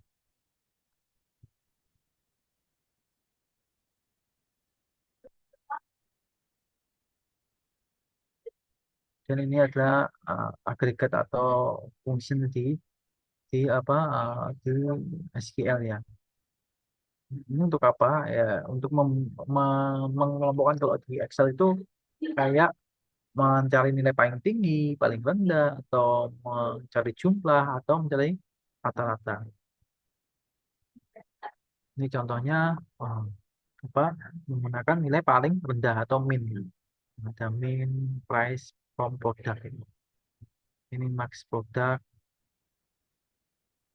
[SPEAKER 1] Dan ini adalah agregat atau function di apa di SQL ya. Ini untuk apa? Ya untuk mengelompokkan kalau di Excel itu kayak mencari nilai paling tinggi, paling rendah, atau mencari jumlah, atau mencari rata-rata. Ini contohnya eh, apa menggunakan nilai paling rendah atau min. Ada min price from product ini. Ini max product.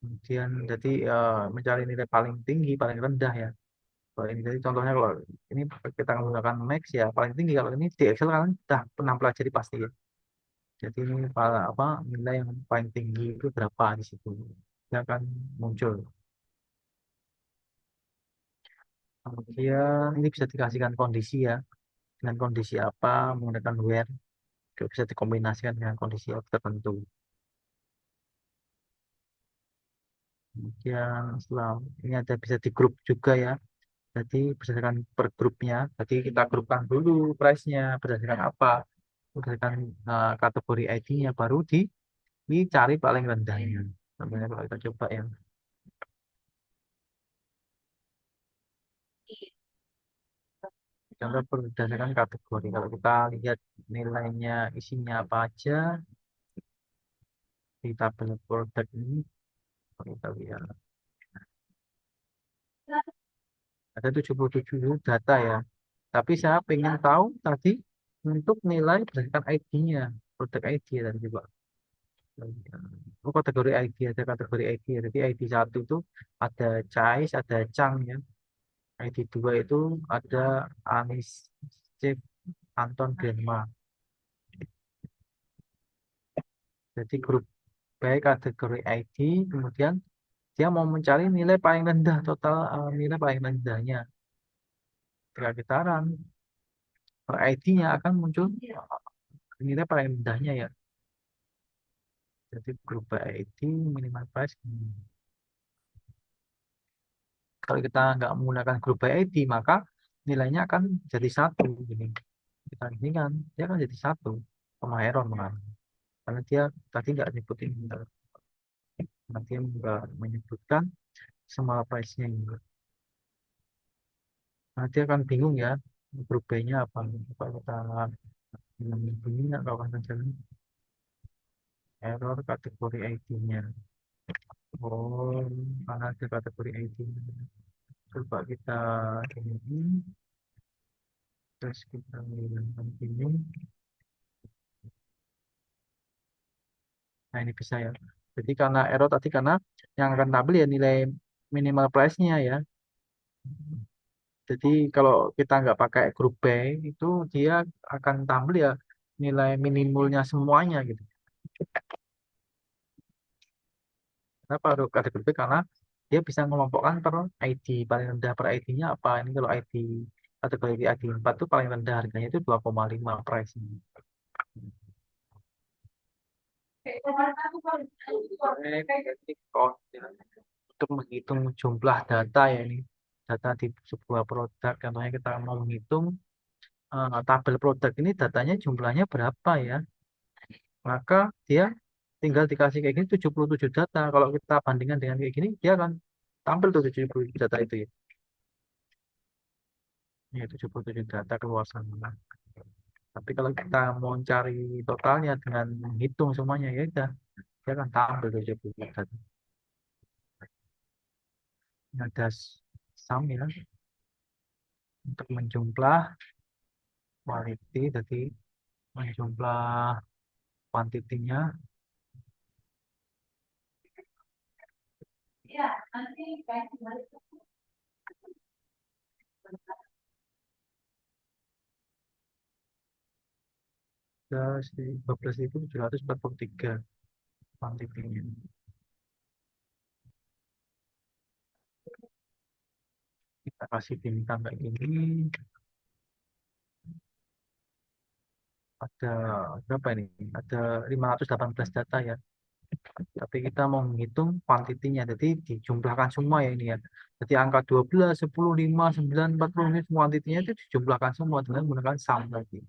[SPEAKER 1] Kemudian jadi mencari nilai paling tinggi, paling rendah ya. Kalau ini jadi contohnya kalau ini kita menggunakan max ya paling tinggi. Kalau ini di Excel kan sudah pernah pelajari pasti ya. Jadi ini apa nilai yang paling tinggi itu berapa di situ. Dia akan muncul. Kemudian ini bisa dikasihkan kondisi ya. Dengan kondisi apa menggunakan where juga bisa dikombinasikan dengan kondisi tertentu. Kemudian setelah ini ada bisa di grup juga ya. Jadi berdasarkan per grupnya. Jadi kita grupkan dulu price-nya berdasarkan apa? Berdasarkan kategori ID-nya baru dicari paling rendahnya. Contohnya kalau kita coba ya. Contoh berdasarkan kategori. Kalau kita lihat nilainya isinya apa aja di tabel produk ini, kalau kita lihat ada 77 data ya. Tapi saya ingin tahu tadi untuk nilai berdasarkan ID-nya, produk ID ya tadi coba. Oh, kategori ID ada kategori ID ya. Jadi ID 1 itu ada Chais, ada Chang ya. ID 2 itu ada Anis, Cip, Anton, Grandma. Jadi grup baik kategori ID, kemudian dia mau mencari nilai paling rendah total nilai paling rendahnya. Ketika kita run per ID-nya akan muncul nilai paling rendahnya ya. Jadi grup by ID minimal price. Kalau kita nggak menggunakan grup by ID maka nilainya akan jadi 1 gini. Kita ini kan dia akan jadi 1 sama error kan. Karena dia tadi nggak nyebutin nanti nggak menyebutkan semua price-nya ini. Nanti akan bingung ya grup B-nya apa. Kalau kita bingung nggak kawan jalan error kategori ID-nya. Oh, mana ada kategori ID-nya. Coba kita ini Terus kita hilangkan ini. Nah, ini bisa ya. Jadi karena error tadi karena yang akan tampil ya nilai minimal price-nya ya. Jadi kalau kita nggak pakai grup by itu dia akan tampil ya nilai minimalnya semuanya gitu. Kenapa harus ada grup by? Karena dia bisa mengelompokkan per ID paling rendah per ID-nya apa. Ini kalau ID kategori ID 4 itu paling rendah harganya itu 2,5 price. Untuk menghitung jumlah data ya ini data di sebuah produk contohnya kita mau menghitung tabel produk ini datanya jumlahnya berapa ya maka dia tinggal dikasih kayak gini 77 data kalau kita bandingkan dengan kayak gini dia akan tampil tuh 77 data itu ya. Ya 77 data keluar sana. Tapi kalau kita mau cari totalnya dengan menghitung semuanya ya udah dia akan tampil 77 data. Ini ada sum ya untuk menjumlah quality jadi menjumlah kuantitinya ke 12.743 kuantitinya. Kita kasih bintang kayak gini. Ada berapa ini? Ada 518 data ya. Tapi kita mau menghitung kuantitinya. Jadi dijumlahkan semua ya ini ya. Jadi angka 12, 10, 5, 9, 40 ini kuantitinya itu dijumlahkan semua dengan menggunakan sum lagi.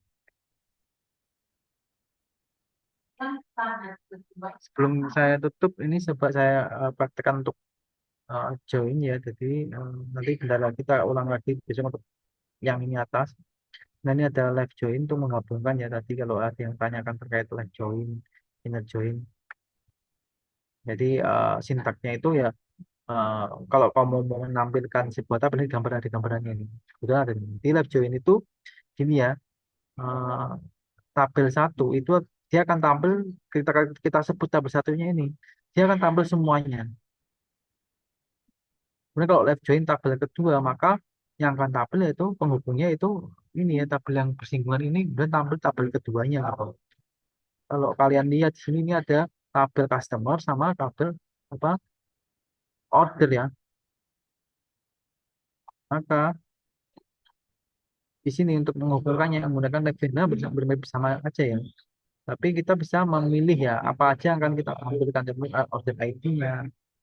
[SPEAKER 1] Sebelum saya tutup ini coba saya praktekkan untuk join ya. Jadi nanti bentar lagi kita ulang lagi besok untuk yang ini atas. Nah ini ada live join untuk menggabungkan ya tadi kalau ada yang tanyakan terkait live join, inner join. Jadi sintaknya itu ya eh, kalau kamu mau menampilkan sebuah tabel ini gambar ada gambarannya ini. Udah ada ini. Di live join itu gini ya, eh, tabel satu itu dia akan tampil kita kita sebut tabel satunya ini, dia akan tampil semuanya. Kemudian kalau live join tabel kedua maka yang akan tampil yaitu penghubungnya itu ini ya tabel yang bersinggungan ini dan tampil tabel keduanya. Kalau kalian lihat di sini ini ada tabel customer sama tabel apa order ya. Maka di sini untuk menghubungkannya menggunakan legenda bersama aja ya. Tapi kita bisa memilih ya apa aja yang akan kita tampilkan seperti order ID-nya,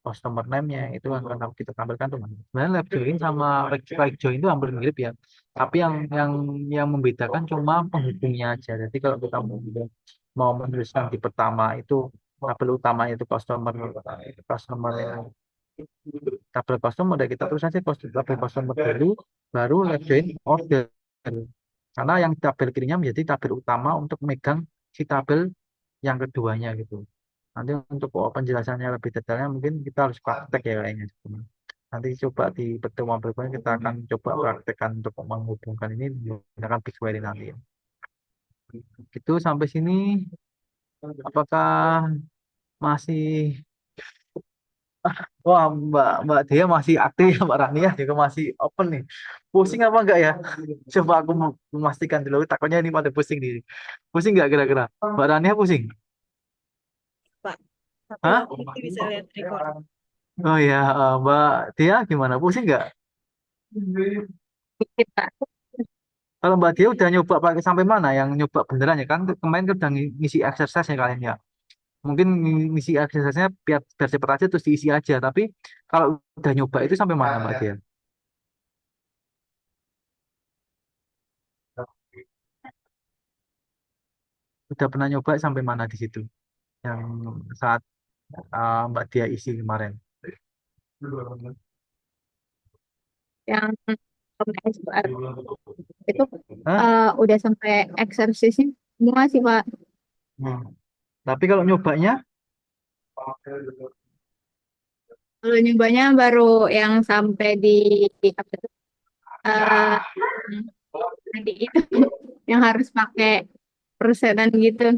[SPEAKER 1] customer name-nya itu yang akan kita tampilkan tuh. Sebenarnya left join sama right join itu hampir mirip ya. Tapi yang membedakan cuma penghubungnya aja. Jadi kalau kita mau menuliskan di pertama itu tabel utama itu customer customer tabel customer udah kita tulis aja tabel customer dulu baru left join order karena yang tabel kirinya menjadi tabel utama untuk megang si tabel yang keduanya gitu. Nanti untuk penjelasannya lebih detailnya mungkin kita harus praktek ya kayaknya. Nanti coba di pertemuan berikutnya kita akan coba praktekkan untuk menghubungkan ini menggunakan BigQuery nanti ya. Gitu sampai sini apakah masih wah Mbak Dia masih aktif ya Mbak Rania juga masih open nih. Pusing apa enggak ya? Coba aku memastikan dulu takutnya ini pada pusing nih. Pusing nggak kira-kira? Mbak Rania pusing?
[SPEAKER 5] Pak. Tapi
[SPEAKER 1] Hah?
[SPEAKER 5] aku nanti bisa lihat record.
[SPEAKER 1] Oh ya, Mbak Dia gimana? Pusing nggak?
[SPEAKER 2] Kita
[SPEAKER 1] Kalau Mbak Dia udah nyoba pakai sampai mana? Yang nyoba beneran ya kan? Kemarin kan udah ngisi exercise ya kalian ya. Mungkin ngisi exercise-nya biar cepet aja terus diisi aja. Tapi kalau udah nyoba itu sampai mana Mbak Dia? Udah pernah nyoba sampai mana di situ? Yang saat Mbak Dia isi kemarin.
[SPEAKER 2] yang SQL itu
[SPEAKER 1] Hah?
[SPEAKER 2] udah sampai exercise-nya semua sih Pak.
[SPEAKER 1] Hmm. Tapi kalau nyobanya,
[SPEAKER 2] Kalau nyobanya baru yang sampai di apa tuh, eh, Nanti itu yang harus pakai persenan gitu.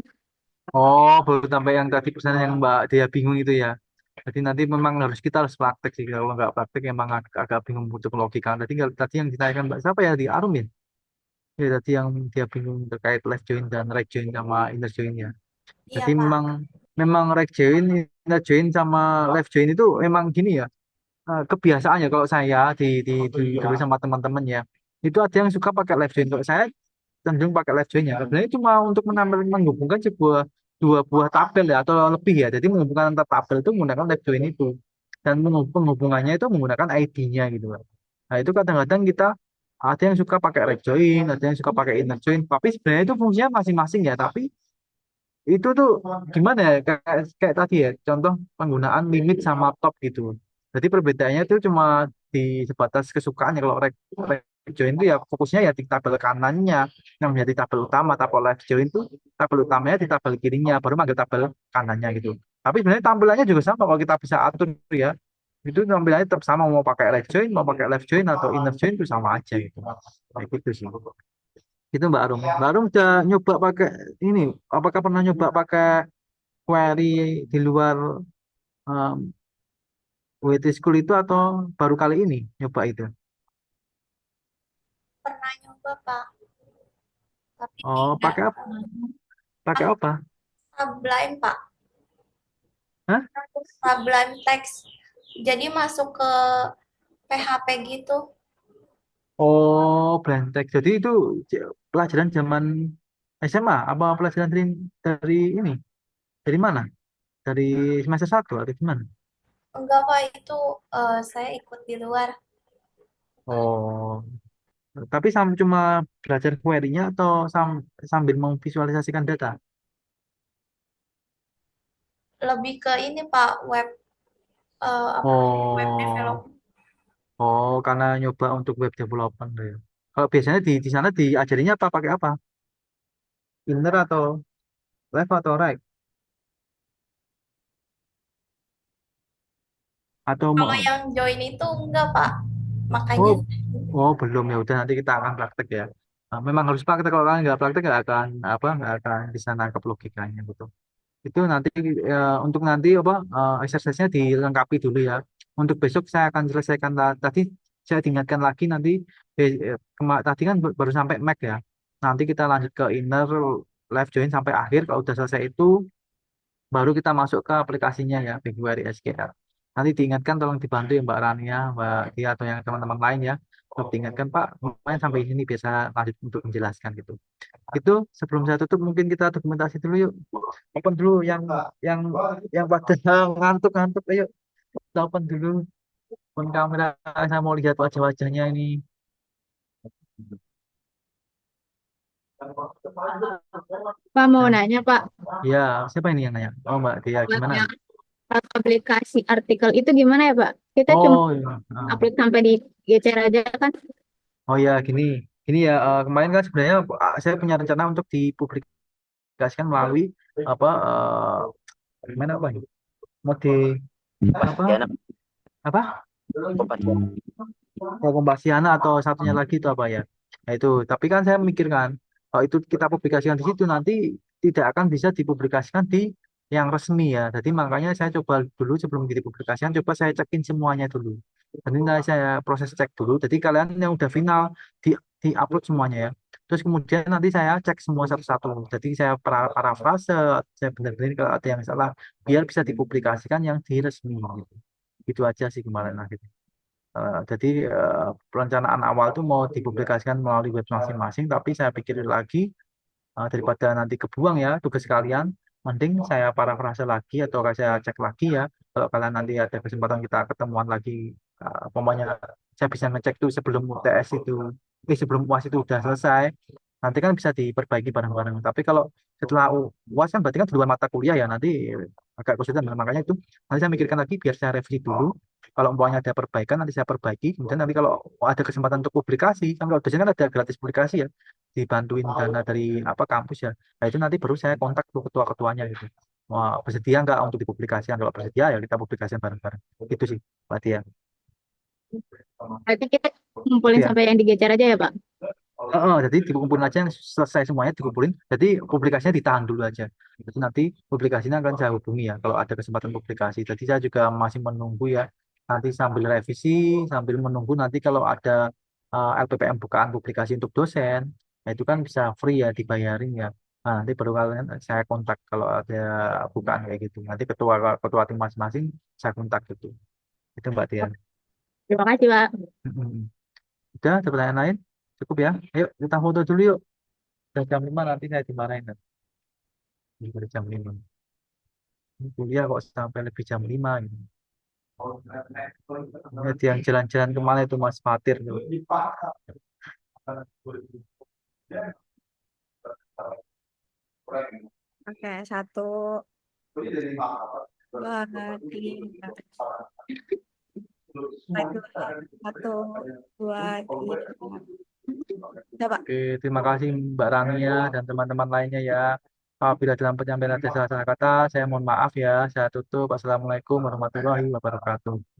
[SPEAKER 1] Oh, baru sampai yang tadi pesan yang Mbak dia bingung itu ya. Jadi nanti memang kita harus praktek sih. Kalau nggak praktek emang agak bingung untuk logika. Tadi kalau tadi yang ditanyakan Mbak siapa ya di Arum ya? Ya tadi yang dia bingung terkait left join dan right join sama inner join ya.
[SPEAKER 3] Iya,
[SPEAKER 1] Jadi
[SPEAKER 3] Pak.
[SPEAKER 1] memang memang right join, inner join sama left join itu memang gini ya. Kebiasaan ya kalau saya dulu sama teman-teman ya. Itu ada yang suka pakai left join. Kalau saya cenderung pakai left join ya. Sebenarnya cuma untuk menghubungkan dua buah tabel ya atau lebih ya. Jadi menghubungkan antar tabel itu menggunakan left join itu. Dan penghubungannya itu menggunakan ID-nya gitu kan. Nah itu kadang-kadang kita ada yang suka pakai right join, ada yang suka pakai inner join. Tapi sebenarnya itu fungsinya masing-masing ya. Tapi itu tuh gimana ya kayak tadi ya contoh penggunaan limit sama top gitu. Jadi perbedaannya itu cuma di sebatas kesukaan ya kalau reg join itu ya fokusnya ya di tabel kanannya yang menjadi tabel utama, tabel left join itu tabel utamanya di tabel kirinya baru manggil tabel kanannya gitu. Tapi sebenarnya tampilannya juga sama kalau kita bisa atur ya. Itu tampilannya tetap sama mau pakai right join, mau pakai left join atau inner join itu sama aja gitu. Kayak gitu sih. Itu Mbak Arum. Mbak Arum udah nyoba pakai ini, apakah pernah nyoba pakai query di luar um, WT School itu atau baru kali ini nyoba itu?
[SPEAKER 3] Pernah nyoba, Pak. Tapi
[SPEAKER 1] Oh,
[SPEAKER 3] tidak
[SPEAKER 1] pakai apa? Pakai apa?
[SPEAKER 3] Sublime, Pak.
[SPEAKER 1] Hah?
[SPEAKER 3] Sublime Text. Jadi masuk ke PHP gitu.
[SPEAKER 1] Oh, Blendtext. Jadi itu pelajaran zaman SMA apa pelajaran dari ini? Dari mana? Dari semester satu atau gimana?
[SPEAKER 3] Enggak, Pak. Itu saya ikut di luar.
[SPEAKER 1] Oh, tapi cuma belajar query-nya atau sambil memvisualisasikan data?
[SPEAKER 3] Lebih ke ini, Pak. Apa namanya? Web
[SPEAKER 1] Oh,
[SPEAKER 3] development.
[SPEAKER 1] oh, karena nyoba untuk web development ya. Kalau biasanya di sana diajarinya apa? Pakai apa? Inner atau left atau right? Atau
[SPEAKER 3] Kalau yang join itu enggak, Pak.
[SPEAKER 1] oh,
[SPEAKER 3] Makanya
[SPEAKER 1] oh belum ya. Udah nanti kita akan praktek ya. Nah, memang harus praktek kalau kalian nggak praktek nggak akan bisa nangkep logikanya gitu. Itu nanti untuk nanti apa exercise-nya dilengkapi dulu ya. Untuk besok saya akan selesaikan tadi saya diingatkan lagi nanti tadi kan baru sampai Mac ya. Nanti kita lanjut ke inner left join sampai akhir. Kalau udah selesai itu baru kita masuk ke aplikasinya ya BigQuery SQL. Nanti diingatkan tolong dibantu ya Mbak Rania, Mbak Tia atau yang teman-teman lain ya. Tolong diingatkan Pak, lumayan sampai sini biasa lanjut untuk menjelaskan gitu. Itu sebelum saya tutup mungkin kita dokumentasi dulu yuk. Open dulu yang yang pada ngantuk-ngantuk ayo kita open dulu. Open kamera saya mau lihat wajah-wajahnya ini.
[SPEAKER 2] Pak mau nanya Pak,
[SPEAKER 1] Ya, siapa ini yang nanya? Oh Mbak Tia,
[SPEAKER 2] buat
[SPEAKER 1] gimana?
[SPEAKER 2] yang aplikasi artikel itu gimana ya Pak? Kita cuma
[SPEAKER 1] Oh, iya.
[SPEAKER 2] upload sampai di GCR aja kan?
[SPEAKER 1] Oh ya, gini ya. Kemarin kan sebenarnya saya punya rencana untuk dipublikasikan melalui apa gimana apa ya? Mode apa
[SPEAKER 4] Kompasiana,
[SPEAKER 1] apa?
[SPEAKER 4] Kompasiana.
[SPEAKER 1] Kompasiana atau satunya lagi itu apa ya? Nah itu. Tapi kan saya memikirkan kalau itu kita publikasikan di situ nanti tidak akan bisa dipublikasikan di yang resmi ya. Jadi makanya saya coba dulu sebelum dipublikasikan, coba saya cekin semuanya dulu. Jadi nanti saya proses cek dulu. Jadi kalian yang udah final di upload semuanya ya. Terus kemudian nanti saya cek semua satu-satu. Jadi saya parafrase, saya benar-benar kalau ada yang salah, biar bisa dipublikasikan yang di resmi gitu. Itu aja sih kemarin lah gitu. Jadi perencanaan awal itu mau dipublikasikan melalui web masing-masing, tapi saya pikir lagi daripada nanti kebuang ya tugas kalian, mending saya parafrase lagi atau saya cek lagi ya. Kalau kalian nanti ada kesempatan kita ketemuan lagi, umpamanya saya bisa ngecek tuh sebelum UTS itu, sebelum UAS itu udah selesai, nanti kan bisa diperbaiki bareng-bareng. Tapi kalau setelah UAS kan berarti kan di luar mata kuliah ya, nanti agak kesulitan. Makanya itu nanti saya mikirkan lagi biar saya revisi dulu. Kalau umpamanya ada perbaikan nanti saya perbaiki. Kemudian nanti kalau ada kesempatan untuk publikasi, kan kalau biasanya kan ada gratis publikasi ya dibantuin dana dari apa kampus ya. Nah itu nanti baru saya kontak tuh ketua-ketuanya gitu. Wah, bersedia nggak untuk dipublikasikan? Kalau bersedia ya kita publikasikan bareng-bareng. Itu sih, Mbak Tia.
[SPEAKER 2] Berarti kita
[SPEAKER 1] Itu
[SPEAKER 2] ngumpulin
[SPEAKER 1] ya.
[SPEAKER 2] sampai yang di GCR aja ya Pak?
[SPEAKER 1] Jadi dikumpulin aja yang selesai semuanya dikumpulin. Jadi publikasinya ditahan dulu aja. Jadi nanti publikasinya akan saya hubungi ya kalau ada kesempatan publikasi. Jadi saya juga masih menunggu ya. Nanti sambil revisi, sambil menunggu nanti kalau ada LPPM bukaan publikasi untuk dosen, nah itu kan bisa free ya dibayarin ya. Nah, nanti baru kalian saya kontak kalau ada bukaan kayak gitu. Nanti ketua ketua tim masing-masing saya kontak gitu. Itu Mbak Tian.
[SPEAKER 2] Terima kasih, Pak.
[SPEAKER 1] Mm-mm. Udah, ada pertanyaan lain? Cukup ya. Ayo kita foto dulu yuk. Udah jam 5 nanti saya dimarahin. Udah jam 5. Ini kuliah kok sampai lebih jam 5 gitu. Lihat yang jalan-jalan kemana itu Mas Fatir tuh.
[SPEAKER 5] Oke, satu, dua, tiga. Satu, dua, tiga. Udah, Pak.
[SPEAKER 1] Oke, terima kasih Mbak Rania dan teman-teman lainnya ya. Apabila dalam penyampaian ada salah-salah kata, saya mohon maaf ya. Saya tutup. Assalamualaikum warahmatullahi wabarakatuh.